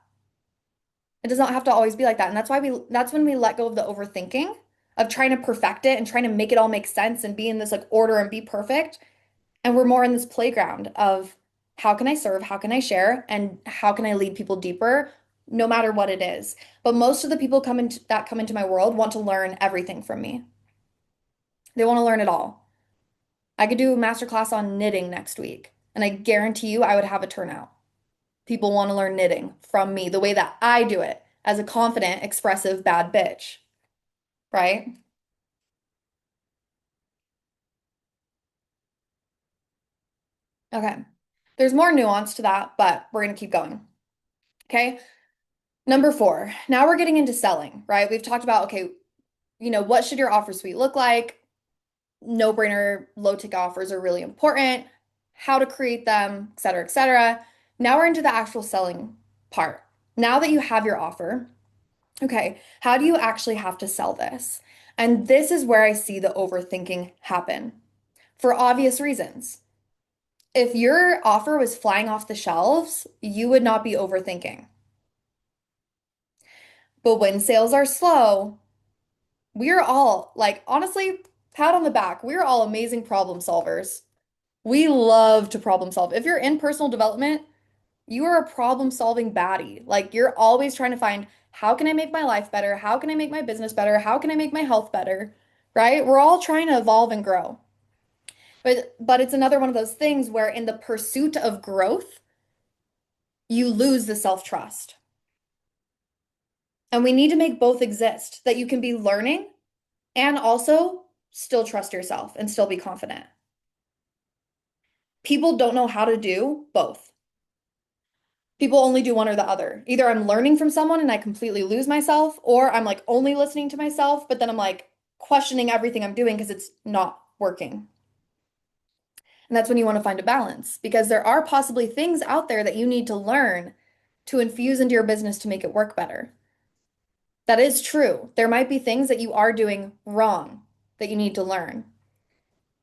It does not have to always be like that. And that's when we let go of the overthinking of trying to perfect it and trying to make it all make sense and be in this like order and be perfect. And we're more in this playground of how can I serve, how can I share, and how can I lead people deeper, no matter what it is. But most of the people come into my world want to learn everything from me. They want to learn it all. I could do a masterclass on knitting next week, and I guarantee you I would have a turnout. People want to learn knitting from me, the way that I do it as a confident, expressive, bad bitch, right? Okay. There's more nuance to that, but we're going to keep going. Okay. Number four, now we're getting into selling, right? We've talked about, okay, what should your offer suite look like? No-brainer, low-ticket offers are really important, how to create them, et cetera, et cetera. Now we're into the actual selling part. Now that you have your offer, okay, how do you actually have to sell this? And this is where I see the overthinking happen for obvious reasons. If your offer was flying off the shelves, you would not be overthinking. But when sales are slow, we are all, like, honestly, pat on the back. We are all amazing problem solvers. We love to problem solve. If you're in personal development, you are a problem solving baddie. Like, you're always trying to find how can I make my life better? How can I make my business better? How can I make my health better? Right? We're all trying to evolve and grow. But it's another one of those things where in the pursuit of growth, you lose the self-trust. And we need to make both exist, that you can be learning and also still trust yourself and still be confident. People don't know how to do both. People only do one or the other. Either I'm learning from someone and I completely lose myself, or I'm like only listening to myself, but then I'm like questioning everything I'm doing because it's not working. And that's when you want to find a balance because there are possibly things out there that you need to learn to infuse into your business to make it work better. That is true. There might be things that you are doing wrong that you need to learn.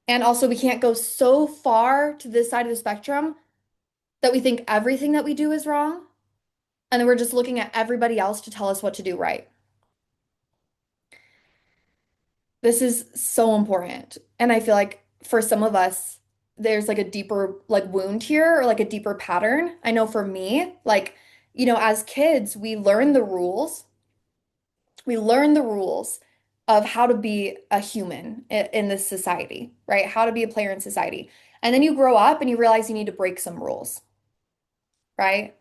And also, we can't go so far to this side of the spectrum that we think everything that we do is wrong, and then we're just looking at everybody else to tell us what to do right. This is so important. And I feel like for some of us, there's like a deeper like wound here or like a deeper pattern. I know for me, like, as kids, we learn the rules of how to be a human in this society, right? How to be a player in society. And then you grow up and you realize you need to break some rules, right?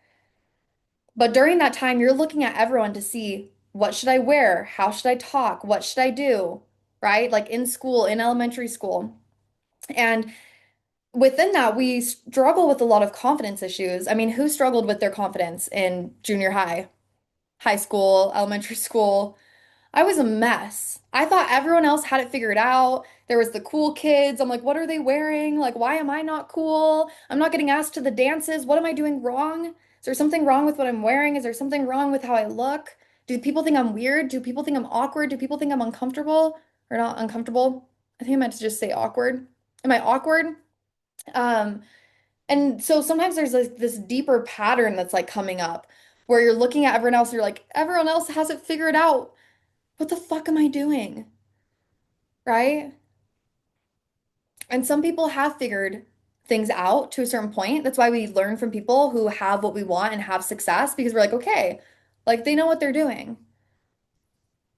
But during that time, you're looking at everyone to see what should I wear? How should I talk? What should I do? Right? Like in school, in elementary school. And within that, we struggle with a lot of confidence issues. I mean, who struggled with their confidence in junior high, high school, elementary school? I was a mess. I thought everyone else had it figured out. There was the cool kids. I'm like, what are they wearing? Like, why am I not cool? I'm not getting asked to the dances. What am I doing wrong? Is there something wrong with what I'm wearing? Is there something wrong with how I look? Do people think I'm weird? Do people think I'm awkward? Do people think I'm uncomfortable or not uncomfortable? I think I meant to just say awkward. Am I awkward? Um, and so sometimes there's like this deeper pattern that's like coming up where you're looking at everyone else, and you're like, everyone else has it figured out. What the fuck am I doing? Right? And some people have figured things out to a certain point. That's why we learn from people who have what we want and have success because we're like, okay, like they know what they're doing.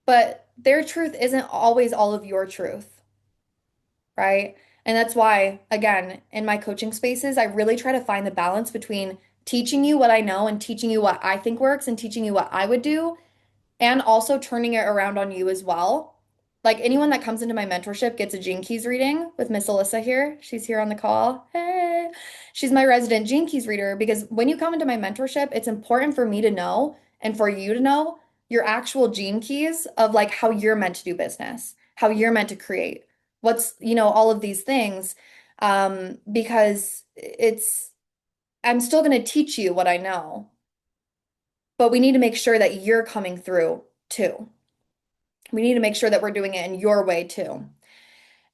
But their truth isn't always all of your truth, right? And that's why, again, in my coaching spaces, I really try to find the balance between teaching you what I know and teaching you what I think works and teaching you what I would do and also turning it around on you as well. Like anyone that comes into my mentorship gets a Gene Keys reading with Miss Alyssa here. She's here on the call. Hey. She's my resident Gene Keys reader because when you come into my mentorship, it's important for me to know and for you to know your actual Gene Keys of like how you're meant to do business, how you're meant to create, all of these things. Because I'm still going to teach you what I know, but we need to make sure that you're coming through too. We need to make sure that we're doing it in your way too.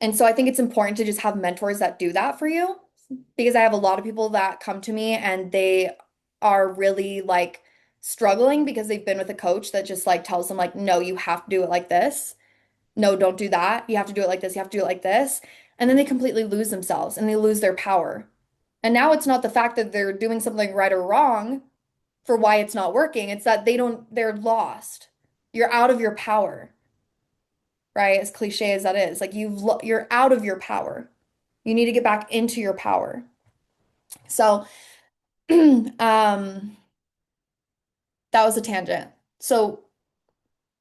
And so I think it's important to just have mentors that do that for you because I have a lot of people that come to me and they are really like struggling because they've been with a coach that just like tells them like, no, you have to do it like this. No, don't do that. You have to do it like this. You have to do it like this. And then they completely lose themselves and they lose their power. And now it's not the fact that they're doing something right or wrong for why it's not working. It's that they're lost. You're out of your power, right? As cliche as that is, like you're out of your power. You need to get back into your power. So Um, that was a tangent. So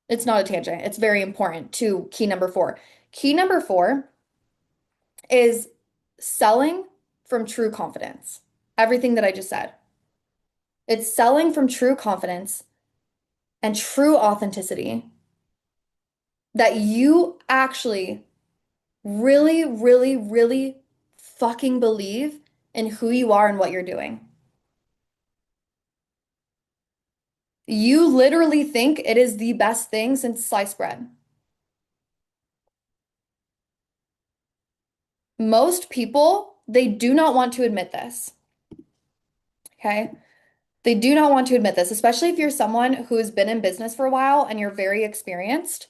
it's not a tangent. It's very important to key number four. Key number four is selling from true confidence. Everything that I just said. It's selling from true confidence and true authenticity that you actually really, really, really fucking believe in who you are and what you're doing. You literally think it is the best thing since sliced bread. Most people, they do not want to admit this. Okay? They do not want to admit this, especially if you're someone who has been in business for a while and you're very experienced.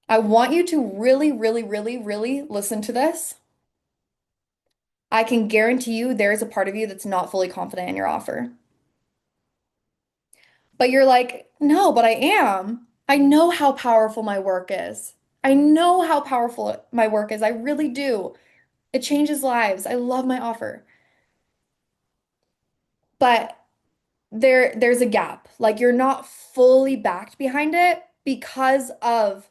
I want you to really, really, really, really listen to this. I can guarantee you there is a part of you that's not fully confident in your offer. But you're like, no, but I am. I know how powerful my work is. I know how powerful my work is. I really do. It changes lives. I love my offer. But there's a gap. Like you're not fully backed behind it because of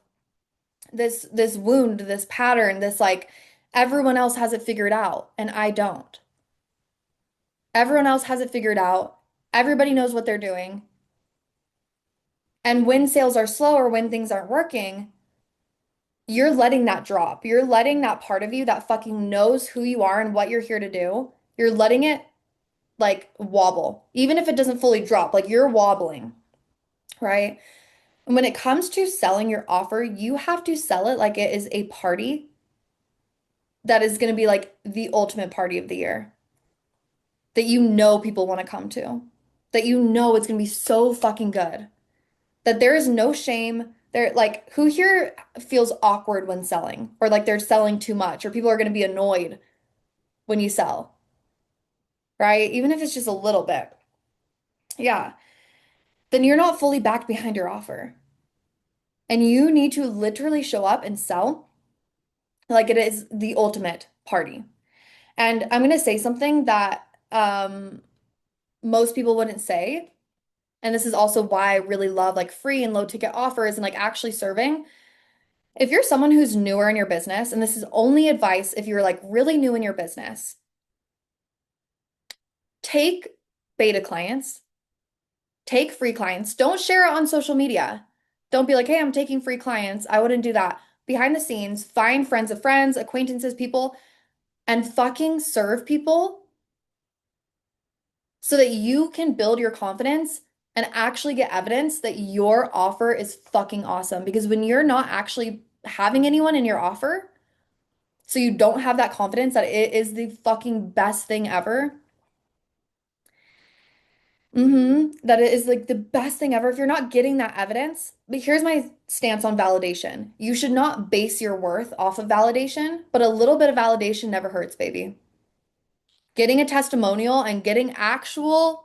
this wound, this pattern, this like everyone else has it figured out and I don't. Everyone else has it figured out. Everybody knows what they're doing. And when sales are slow or when things aren't working, you're letting that drop. You're letting that part of you that fucking knows who you are and what you're here to do, you're letting it like wobble. Even if it doesn't fully drop, like you're wobbling, right? And when it comes to selling your offer, you have to sell it like it is a party that is going to be like the ultimate party of the year that you know people want to come to, that you know it's going to be so fucking good, that there is no shame. There, like, who here feels awkward when selling or like they're selling too much or people are going to be annoyed when you sell, right? Even if it's just a little bit. Yeah. Then you're not fully backed behind your offer. And you need to literally show up and sell like it is the ultimate party. And I'm going to say something that most people wouldn't say. And this is also why I really love like free and low ticket offers and like actually serving. If you're someone who's newer in your business, and this is only advice if you're like really new in your business, take beta clients, take free clients. Don't share it on social media. Don't be like, hey, I'm taking free clients. I wouldn't do that. Behind the scenes, find friends of friends, acquaintances, people, and fucking serve people so that you can build your confidence and actually get evidence that your offer is fucking awesome. Because when you're not actually having anyone in your offer, so you don't have that confidence that it is the fucking best thing ever. That it is like the best thing ever. If you're not getting that evidence, but here's my stance on validation. You should not base your worth off of validation, but a little bit of validation never hurts, baby. Getting a testimonial and getting actual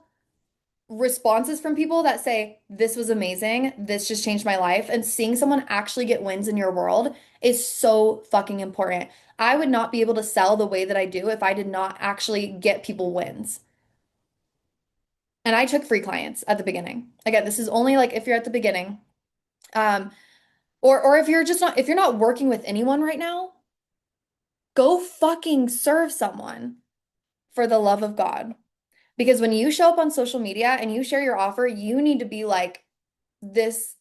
responses from people that say, this was amazing, this just changed my life, and seeing someone actually get wins in your world is so fucking important. I would not be able to sell the way that I do if I did not actually get people wins. And I took free clients at the beginning. Again, this is only like if you're at the beginning. Um, or if you're just not, if you're not working with anyone right now, go fucking serve someone for the love of God. Because when you show up on social media and you share your offer, you need to be like, this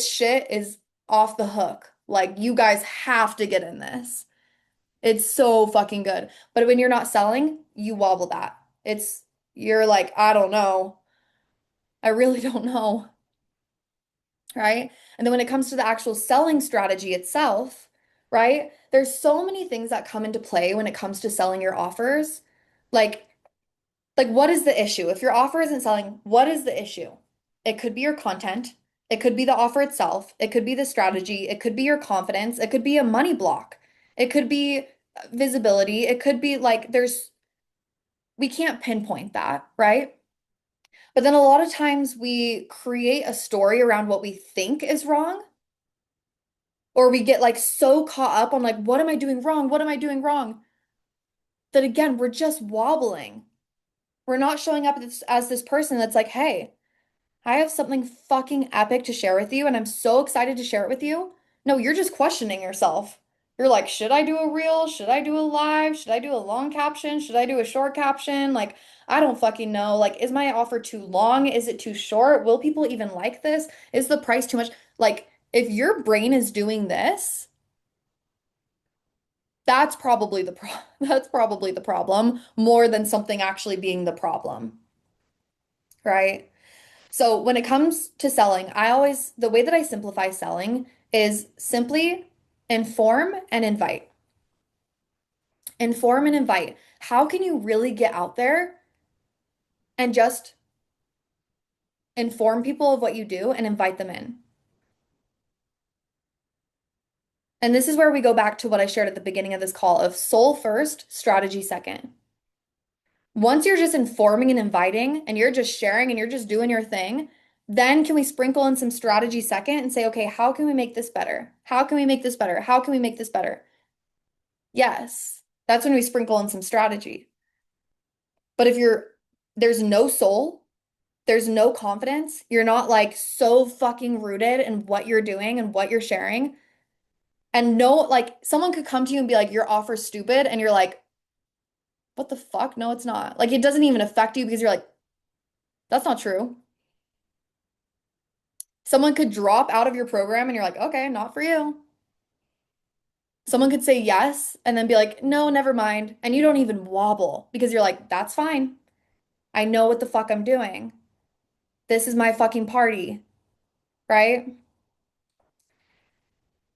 shit is off the hook. Like you guys have to get in this. It's so fucking good. But when you're not selling, you wobble that. You're like, I don't know. I really don't know. Right? And then when it comes to the actual selling strategy itself, right? There's so many things that come into play when it comes to selling your offers. Like like what is the issue? If your offer isn't selling, what is the issue? It could be your content, it could be the offer itself, it could be the strategy, it could be your confidence, it could be a money block. It could be visibility, it could be like we can't pinpoint that, right? But then a lot of times we create a story around what we think is wrong, or we get like so caught up on like, what am I doing wrong? What am I doing wrong? That again, we're just wobbling. We're not showing up as this person that's like, hey, I have something fucking epic to share with you, and I'm so excited to share it with you. No, you're just questioning yourself. You're like, should I do a reel? Should I do a live? Should I do a long caption? Should I do a short caption? Like, I don't fucking know. Like, is my offer too long? Is it too short? Will people even like this? Is the price too much? Like, if your brain is doing this, that's probably the pro that's probably the problem more than something actually being the problem, right? So when it comes to selling, the way that I simplify selling is simply inform and invite. Inform and invite. How can you really get out there and just inform people of what you do and invite them in? And this is where we go back to what I shared at the beginning of this call of soul first, strategy second. Once you're just informing and inviting and you're just sharing and you're just doing your thing, then can we sprinkle in some strategy second and say, okay, how can we make this better? How can we make this better? How can we make this better? Yes, that's when we sprinkle in some strategy. But if there's no soul, there's no confidence, you're not like so fucking rooted in what you're doing and what you're sharing. And no, like someone could come to you and be like, your offer's stupid. And you're like, what the fuck? No, it's not. Like it doesn't even affect you because you're like, that's not true. Someone could drop out of your program and you're like, okay, not for you. Someone could say yes and then be like, no, never mind. And you don't even wobble because you're like, that's fine. I know what the fuck I'm doing. This is my fucking party, right?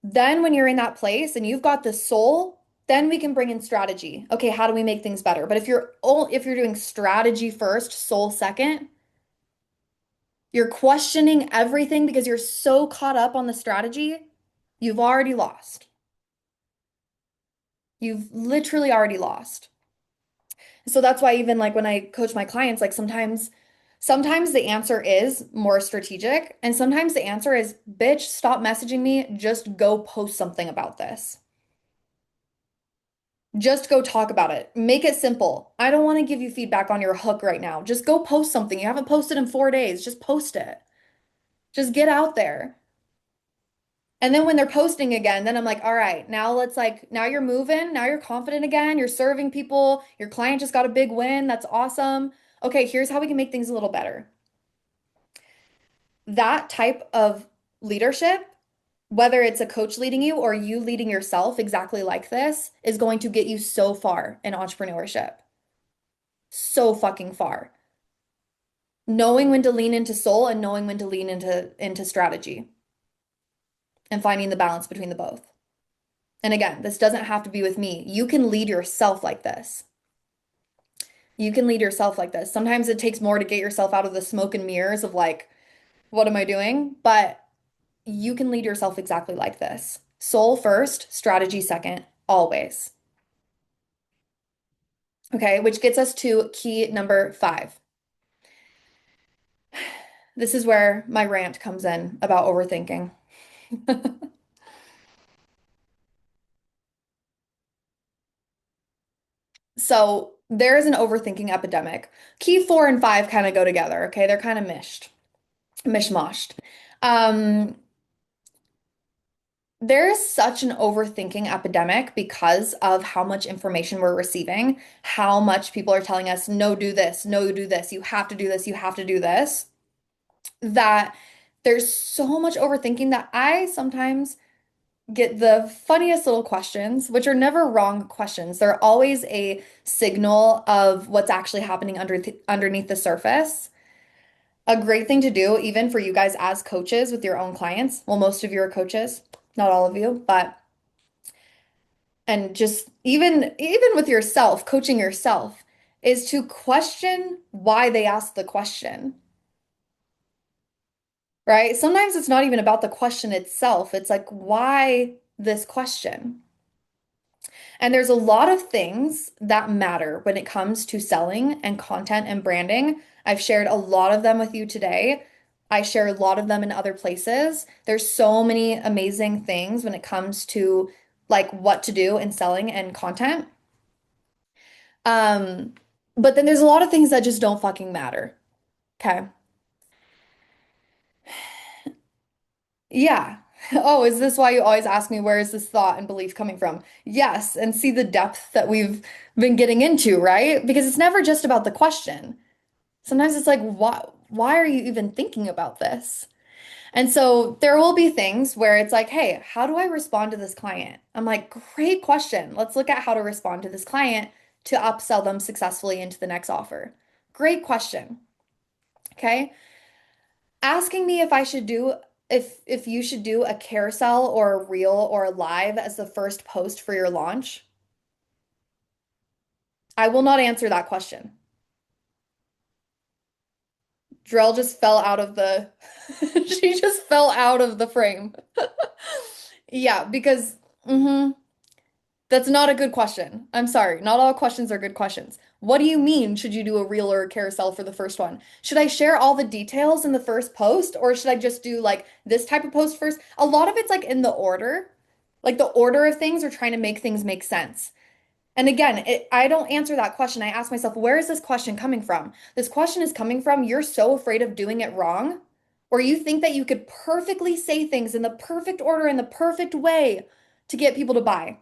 Then when you're in that place and you've got the soul, then we can bring in strategy. Okay, how do we make things better? But if you're doing strategy first, soul second, you're questioning everything because you're so caught up on the strategy, you've already lost. You've literally already lost. So that's why even like when I coach my clients, like sometimes the answer is more strategic, and sometimes the answer is, bitch, stop messaging me, just go post something about this. Just go talk about it. Make it simple. I don't want to give you feedback on your hook right now. Just go post something. You haven't posted in 4 days. Just post it. Just get out there. And then when they're posting again, then I'm like, all right, now you're moving. Now you're confident again. You're serving people. Your client just got a big win. That's awesome. Okay, here's how we can make things a little better. That type of leadership, whether it's a coach leading you or you leading yourself exactly like this, is going to get you so far in entrepreneurship. So fucking far. Knowing when to lean into soul and knowing when to lean into strategy and finding the balance between the both. And again, this doesn't have to be with me. You can lead yourself like this. You can lead yourself like this. Sometimes it takes more to get yourself out of the smoke and mirrors of like, what am I doing? But you can lead yourself exactly like this. Soul first, strategy second, always. Okay, which gets us to key number 5. This is where my rant comes in about overthinking. So there is an overthinking epidemic. Key 4 and 5 kind of go together, okay? They're kind of mishmashed. Um, there is such an overthinking epidemic because of how much information we're receiving, how much people are telling us, no, do this, no, do this, you have to do this, you have to do this, that there's so much overthinking that I sometimes get the funniest little questions, which are never wrong questions. They're always a signal of what's actually happening underneath the surface. A great thing to do, even for you guys as coaches with your own clients. Well, most of you are coaches, not all of you, but and just even with yourself, coaching yourself, is to question why they asked the question, right? Sometimes it's not even about the question itself. It's like, why this question? And there's a lot of things that matter when it comes to selling and content and branding. I've shared a lot of them with you today. I share a lot of them in other places. There's so many amazing things when it comes to like what to do in selling and content. Um, But then there's a lot of things that just don't fucking matter. Okay. Yeah. Oh, is this why you always ask me where is this thought and belief coming from? Yes, and see the depth that we've been getting into, right? Because it's never just about the question. Sometimes it's like, why are you even thinking about this? And so there will be things where it's like, hey, how do I respond to this client? I'm like, great question. Let's look at how to respond to this client to upsell them successfully into the next offer. Great question. Okay. Asking me if I should do if you should do a carousel or a reel or a live as the first post for your launch, I will not answer that question. Drell just fell out of the she just fell out of the frame. Yeah, because that's not a good question. I'm sorry. Not all questions are good questions. What do you mean, should you do a reel or a carousel for the first one? Should I share all the details in the first post, or should I just do like this type of post first? A lot of it's like in the order. Like the order of things are trying to make things make sense. And again, I don't answer that question. I ask myself, where is this question coming from? This question is coming from you're so afraid of doing it wrong, or you think that you could perfectly say things in the perfect order, in the perfect way to get people to buy,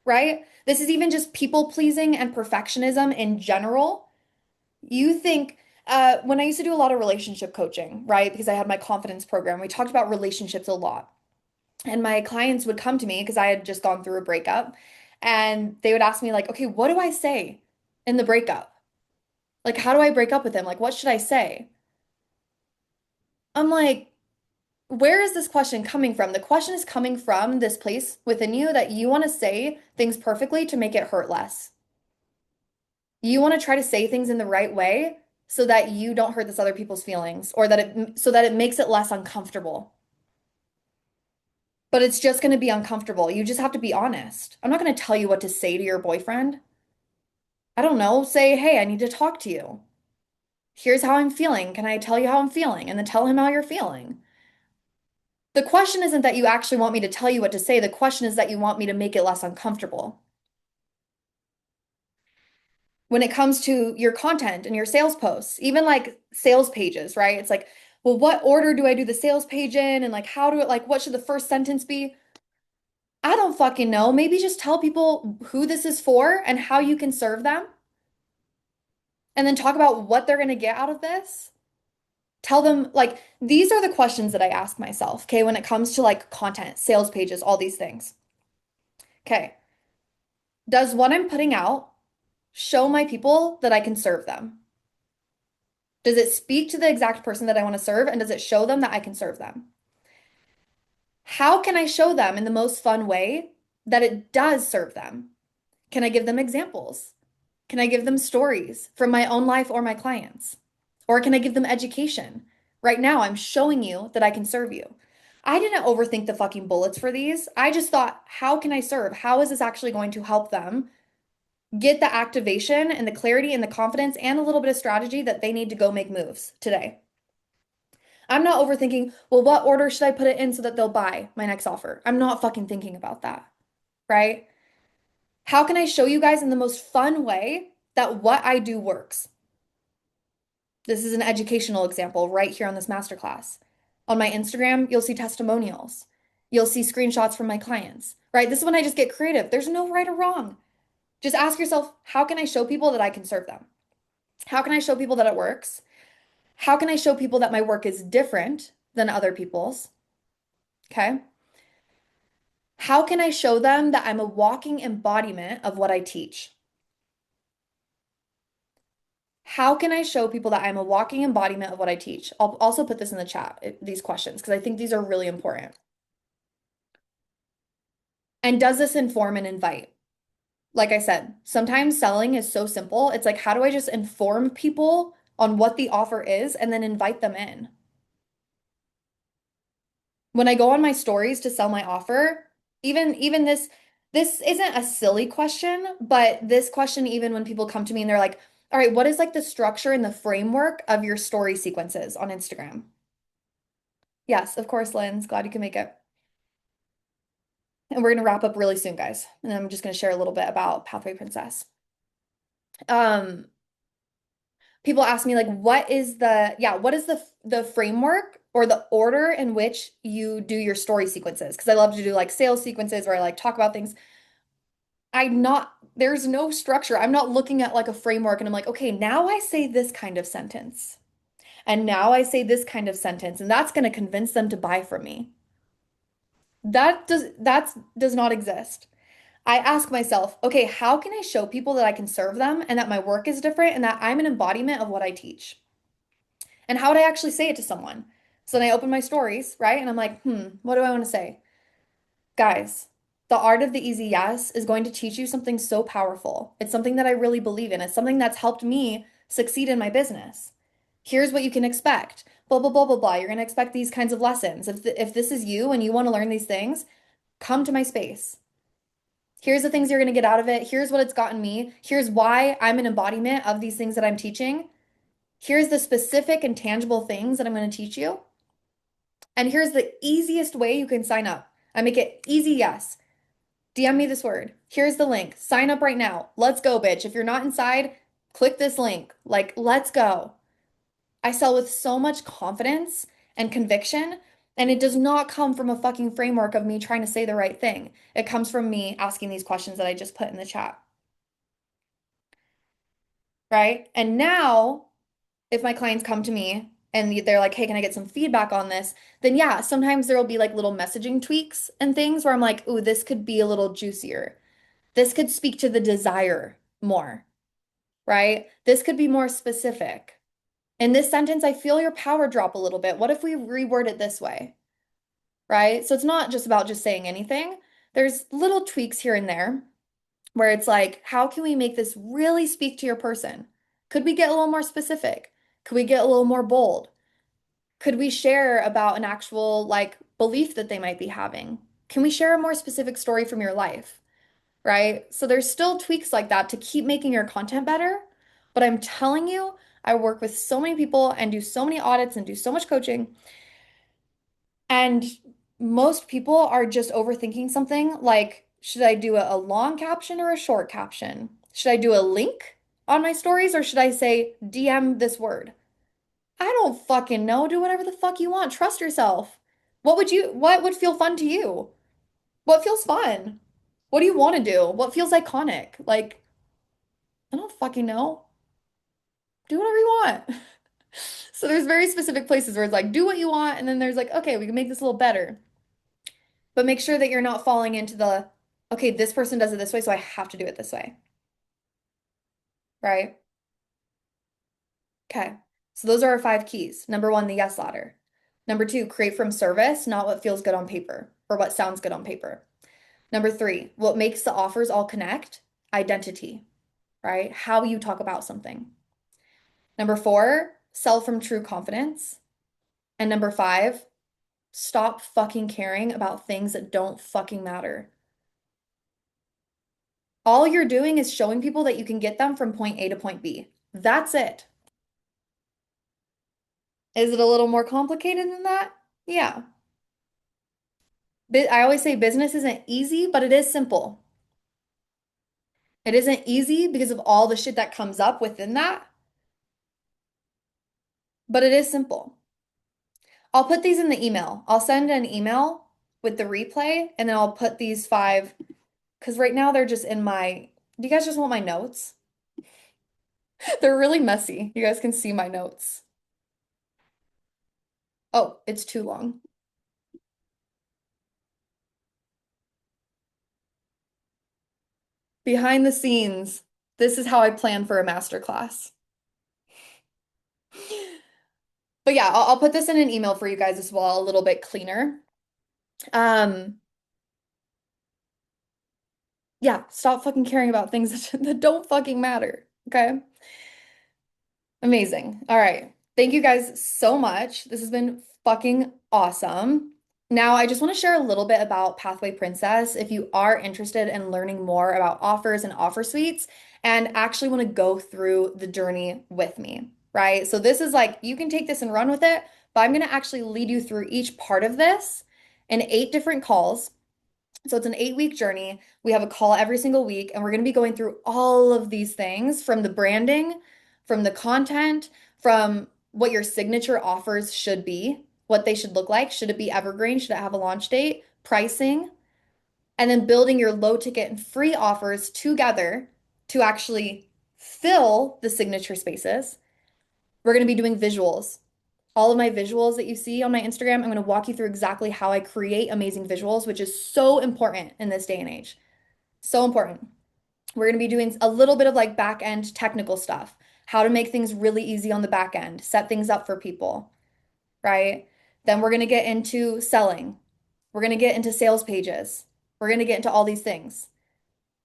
right? This is even just people pleasing and perfectionism in general. You think, when I used to do a lot of relationship coaching, right? Because I had my confidence program, we talked about relationships a lot. And my clients would come to me because I had just gone through a breakup, and they would ask me, like, okay, what do I say in the breakup? Like, how do I break up with him? Like, what should I say? I'm like, where is this question coming from? The question is coming from this place within you that you want to say things perfectly to make it hurt less. You want to try to say things in the right way so that you don't hurt this other people's feelings or that it makes it less uncomfortable. But it's just going to be uncomfortable. You just have to be honest. I'm not going to tell you what to say to your boyfriend. I don't know. Say, "Hey, I need to talk to you. Here's how I'm feeling. Can I tell you how I'm feeling?" And then tell him how you're feeling. The question isn't that you actually want me to tell you what to say. The question is that you want me to make it less uncomfortable. When it comes to your content and your sales posts, even like sales pages, right? It's like, well, what order do I do the sales page in? And like, how do it, like, what should the first sentence be? I don't fucking know. Maybe just tell people who this is for and how you can serve them, and then talk about what they're going to get out of this. Tell them, like, these are the questions that I ask myself, okay, when it comes to like content, sales pages, all these things. Okay, does what I'm putting out show my people that I can serve them? Does it speak to the exact person that I want to serve? And does it show them that I can serve them? How can I show them in the most fun way that it does serve them? Can I give them examples? Can I give them stories from my own life or my clients? Or can I give them education? Right now, I'm showing you that I can serve you. I didn't overthink the fucking bullets for these. I just thought, how can I serve? How is this actually going to help them get the activation and the clarity and the confidence and a little bit of strategy that they need to go make moves today? I'm not overthinking, well, what order should I put it in so that they'll buy my next offer? I'm not fucking thinking about that, right? How can I show you guys in the most fun way that what I do works? This is an educational example right here on this masterclass. On my Instagram, you'll see testimonials. You'll see screenshots from my clients, right? This is when I just get creative. There's no right or wrong. Just ask yourself, how can I show people that I can serve them? How can I show people that it works? How can I show people that my work is different than other people's? Okay. How can I show them that I'm a walking embodiment of what I teach? How can I show people that I'm a walking embodiment of what I teach? I'll also put this in the chat, these questions, because I think these are really important. And does this inform and invite? Like I said, sometimes selling is so simple. It's like, how do I just inform people on what the offer is and then invite them in? When I go on my stories to sell my offer, even this isn't a silly question, but this question, even when people come to me and they're like, all right, what is like the structure and the framework of your story sequences on Instagram? Yes, of course, Lynn's glad you can make it. And we're gonna wrap up really soon, guys. And I'm just gonna share a little bit about Pathway Princess. Um, People ask me like, what is the framework or the order in which you do your story sequences? Because I love to do like sales sequences where I like talk about things. There's no structure. I'm not looking at like a framework and I'm like, okay, now I say this kind of sentence. And now I say this kind of sentence, and that's going to convince them to buy from me. That does not exist. I ask myself, okay, how can I show people that I can serve them and that my work is different and that I'm an embodiment of what I teach? And how would I actually say it to someone? So then I open my stories, right? And I'm like, what do I want to say? Guys, the art of the easy yes is going to teach you something so powerful. It's something that I really believe in. It's something that's helped me succeed in my business. Here's what you can expect. Blah, blah, blah, blah, blah. You're going to expect these kinds of lessons. If this is you and you want to learn these things, come to my space. Here's the things you're going to get out of it. Here's what it's gotten me. Here's why I'm an embodiment of these things that I'm teaching. Here's the specific and tangible things that I'm going to teach you. And here's the easiest way you can sign up. I make it easy, yes. DM me this word. Here's the link. Sign up right now. Let's go, bitch. If you're not inside, click this link. Like, let's go. I sell with so much confidence and conviction, and it does not come from a fucking framework of me trying to say the right thing. It comes from me asking these questions that I just put in the chat, right? And now, if my clients come to me and they're like, hey, can I get some feedback on this? Then yeah, sometimes there will be like little messaging tweaks and things where I'm like, ooh, this could be a little juicier. This could speak to the desire more, right? This could be more specific. In this sentence, I feel your power drop a little bit. What if we reword it this way, right? So it's not just about just saying anything. There's little tweaks here and there where it's like, how can we make this really speak to your person? Could we get a little more specific? Could we get a little more bold? Could we share about an actual like belief that they might be having? Can we share a more specific story from your life? Right? So there's still tweaks like that to keep making your content better. But I'm telling you, I work with so many people and do so many audits and do so much coaching. And most people are just overthinking something like, should I do a long caption or a short caption? Should I do a link on my stories or should I say DM this word? I don't fucking know. Do whatever the fuck you want. Trust yourself. What would feel fun to you? What feels fun? What do you want to do? What feels iconic? Like, I don't fucking know. Do whatever you want. So there's very specific places where it's like, do what you want, and then there's like, okay, we can make this a little better. But make sure that you're not falling into the, okay, this person does it this way, so I have to do it this way. Right? Okay. So those are our 5 keys. Number one, the yes ladder. Number two, create from service, not what feels good on paper or what sounds good on paper. Number three, what makes the offers all connect? Identity, right? How you talk about something. Number four, sell from true confidence. And number five, stop fucking caring about things that don't fucking matter. All you're doing is showing people that you can get them from point A to point B. That's it. Is it a little more complicated than that? Yeah. I always say business isn't easy, but it is simple. It isn't easy because of all the shit that comes up within that, but it is simple. I'll put these in the email. I'll send an email with the replay and then I'll put these 5 because right now they're just in my. Do you guys just want my notes? They're really messy. You guys can see my notes. Oh, it's too long. Behind the scenes, this is how I plan for a master class. But yeah, I'll put this in an email for you guys as well, a little bit cleaner. Um, yeah, stop fucking caring about things that don't fucking matter. Okay? Amazing. All right. Thank you guys so much. This has been fucking awesome. Now, I just want to share a little bit about Pathway Princess if you are interested in learning more about offers and offer suites and actually want to go through the journey with me, right? So, this is like you can take this and run with it, but I'm going to actually lead you through each part of this in 8 different calls. So it's an 8-week journey. We have a call every single week, and we're going to be going through all of these things from the branding, from the content, from what your signature offers should be, what they should look like. Should it be evergreen? Should it have a launch date? Pricing, and then building your low ticket and free offers together to actually fill the signature spaces. We're going to be doing visuals. All of my visuals that you see on my Instagram, I'm going to walk you through exactly how I create amazing visuals, which is so important in this day and age. So important. We're going to be doing a little bit of like back end technical stuff, how to make things really easy on the back end, set things up for people, right? Then we're going to get into selling. We're going to get into sales pages. We're going to get into all these things.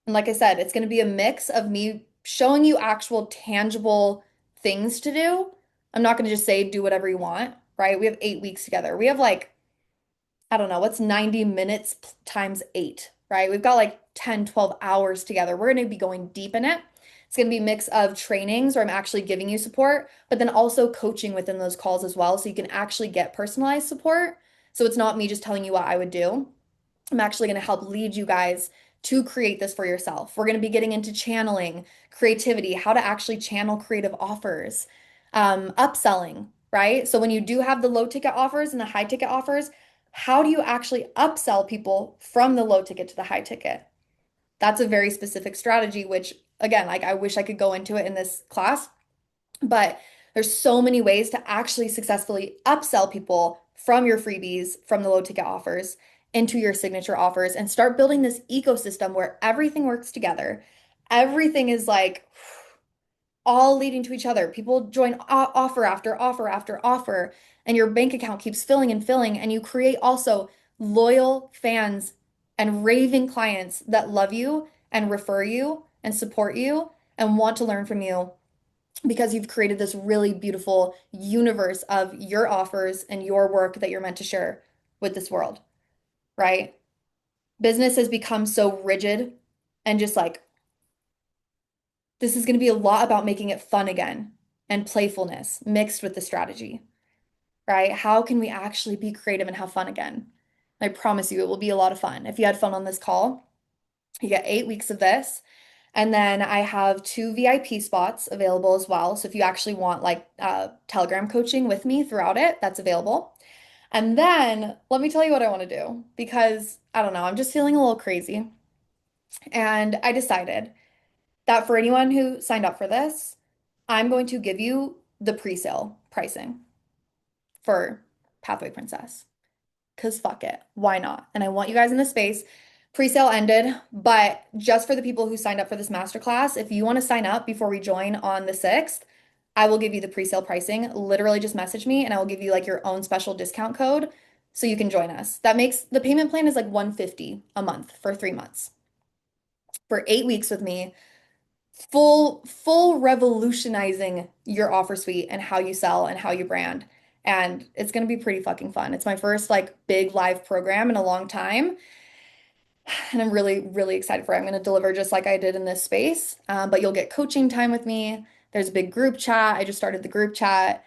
And like I said, it's going to be a mix of me showing you actual tangible things to do. I'm not going to just say do whatever you want, right? We have 8 weeks together. We have like, I don't know, what's 90 minutes times eight, right? We've got like 10, 12 hours together. We're going to be going deep in it. It's going to be a mix of trainings where I'm actually giving you support, but then also coaching within those calls as well. So you can actually get personalized support. So it's not me just telling you what I would do. I'm actually going to help lead you guys to create this for yourself. We're going to be getting into channeling, creativity, how to actually channel creative offers, upselling, right? So when you do have the low ticket offers and the high ticket offers, how do you actually upsell people from the low ticket to the high ticket? That's a very specific strategy, which again, like I wish I could go into it in this class, but there's so many ways to actually successfully upsell people from your freebies, from the low ticket offers into your signature offers and start building this ecosystem where everything works together. Everything is like all leading to each other. People join offer after offer after offer, and your bank account keeps filling and filling, and you create also loyal fans and raving clients that love you and refer you and support you and want to learn from you because you've created this really beautiful universe of your offers and your work that you're meant to share with this world, right? Business has become so rigid and just like this is going to be a lot about making it fun again and playfulness mixed with the strategy, right? How can we actually be creative and have fun again? I promise you it will be a lot of fun. If you had fun on this call, you get 8 weeks of this. And then I have 2 VIP spots available as well. So if you actually want like Telegram coaching with me throughout it, that's available. And then let me tell you what I want to do because I don't know, I'm just feeling a little crazy. And I decided that for anyone who signed up for this, I'm going to give you the pre-sale pricing for Pathway Princess. Because fuck it. Why not? And I want you guys in the space. Pre-sale ended, but just for the people who signed up for this masterclass, if you want to sign up before we join on the 6th, I will give you the pre-sale pricing. Literally just message me and I will give you like your own special discount code so you can join us. That makes the payment plan is like 150 a month for 3 months. For 8 weeks with me, full revolutionizing your offer suite and how you sell and how you brand. And it's going to be pretty fucking fun. It's my first like big live program in a long time. And I'm really, really excited for it. I'm going to deliver just like I did in this space. But you'll get coaching time with me. There's a big group chat. I just started the group chat.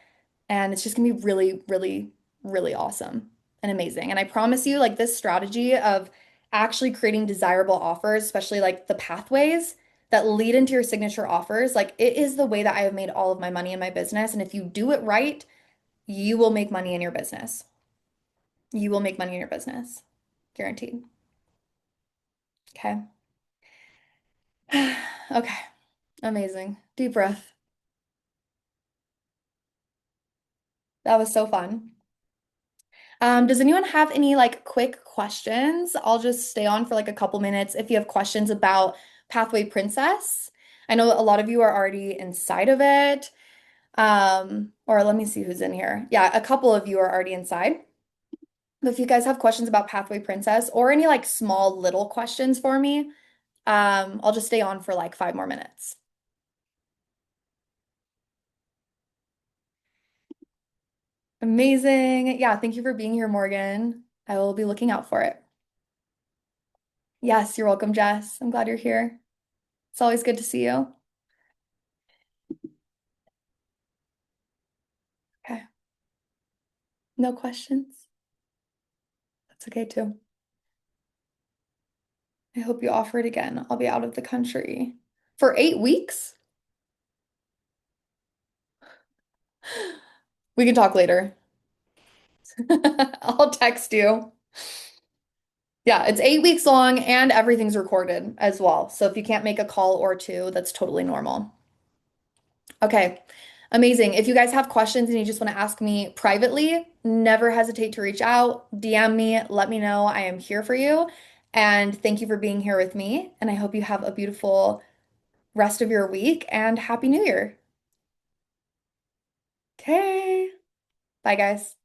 And it's just going to be really, really, really awesome and amazing. And I promise you, like this strategy of actually creating desirable offers, especially like the pathways that lead into your signature offers, like it is the way that I have made all of my money in my business. And if you do it right, you will make money in your business. You will make money in your business. Guaranteed. Okay. Okay. Amazing. Deep breath. That was so fun. Does anyone have any like quick questions? I'll just stay on for like a couple minutes if you have questions about Pathway Princess. I know a lot of you are already inside of it. Or let me see who's in here. Yeah, a couple of you are already inside. But if you guys have questions about Pathway Princess or any like small little questions for me, I'll just stay on for like 5 more minutes. Amazing. Yeah, thank you for being here, Morgan. I will be looking out for it. Yes, you're welcome, Jess. I'm glad you're here. It's always good to see you. Okay. No questions? That's okay too. I hope you offer it again. I'll be out of the country for 8 weeks. We can talk later. I'll text you. Yeah, it's 8 weeks long and everything's recorded as well. So if you can't make a call or two, that's totally normal. Okay, amazing. If you guys have questions and you just want to ask me privately, never hesitate to reach out, DM me, let me know. I am here for you. And thank you for being here with me. And I hope you have a beautiful rest of your week and Happy New Year. Okay. Bye, guys.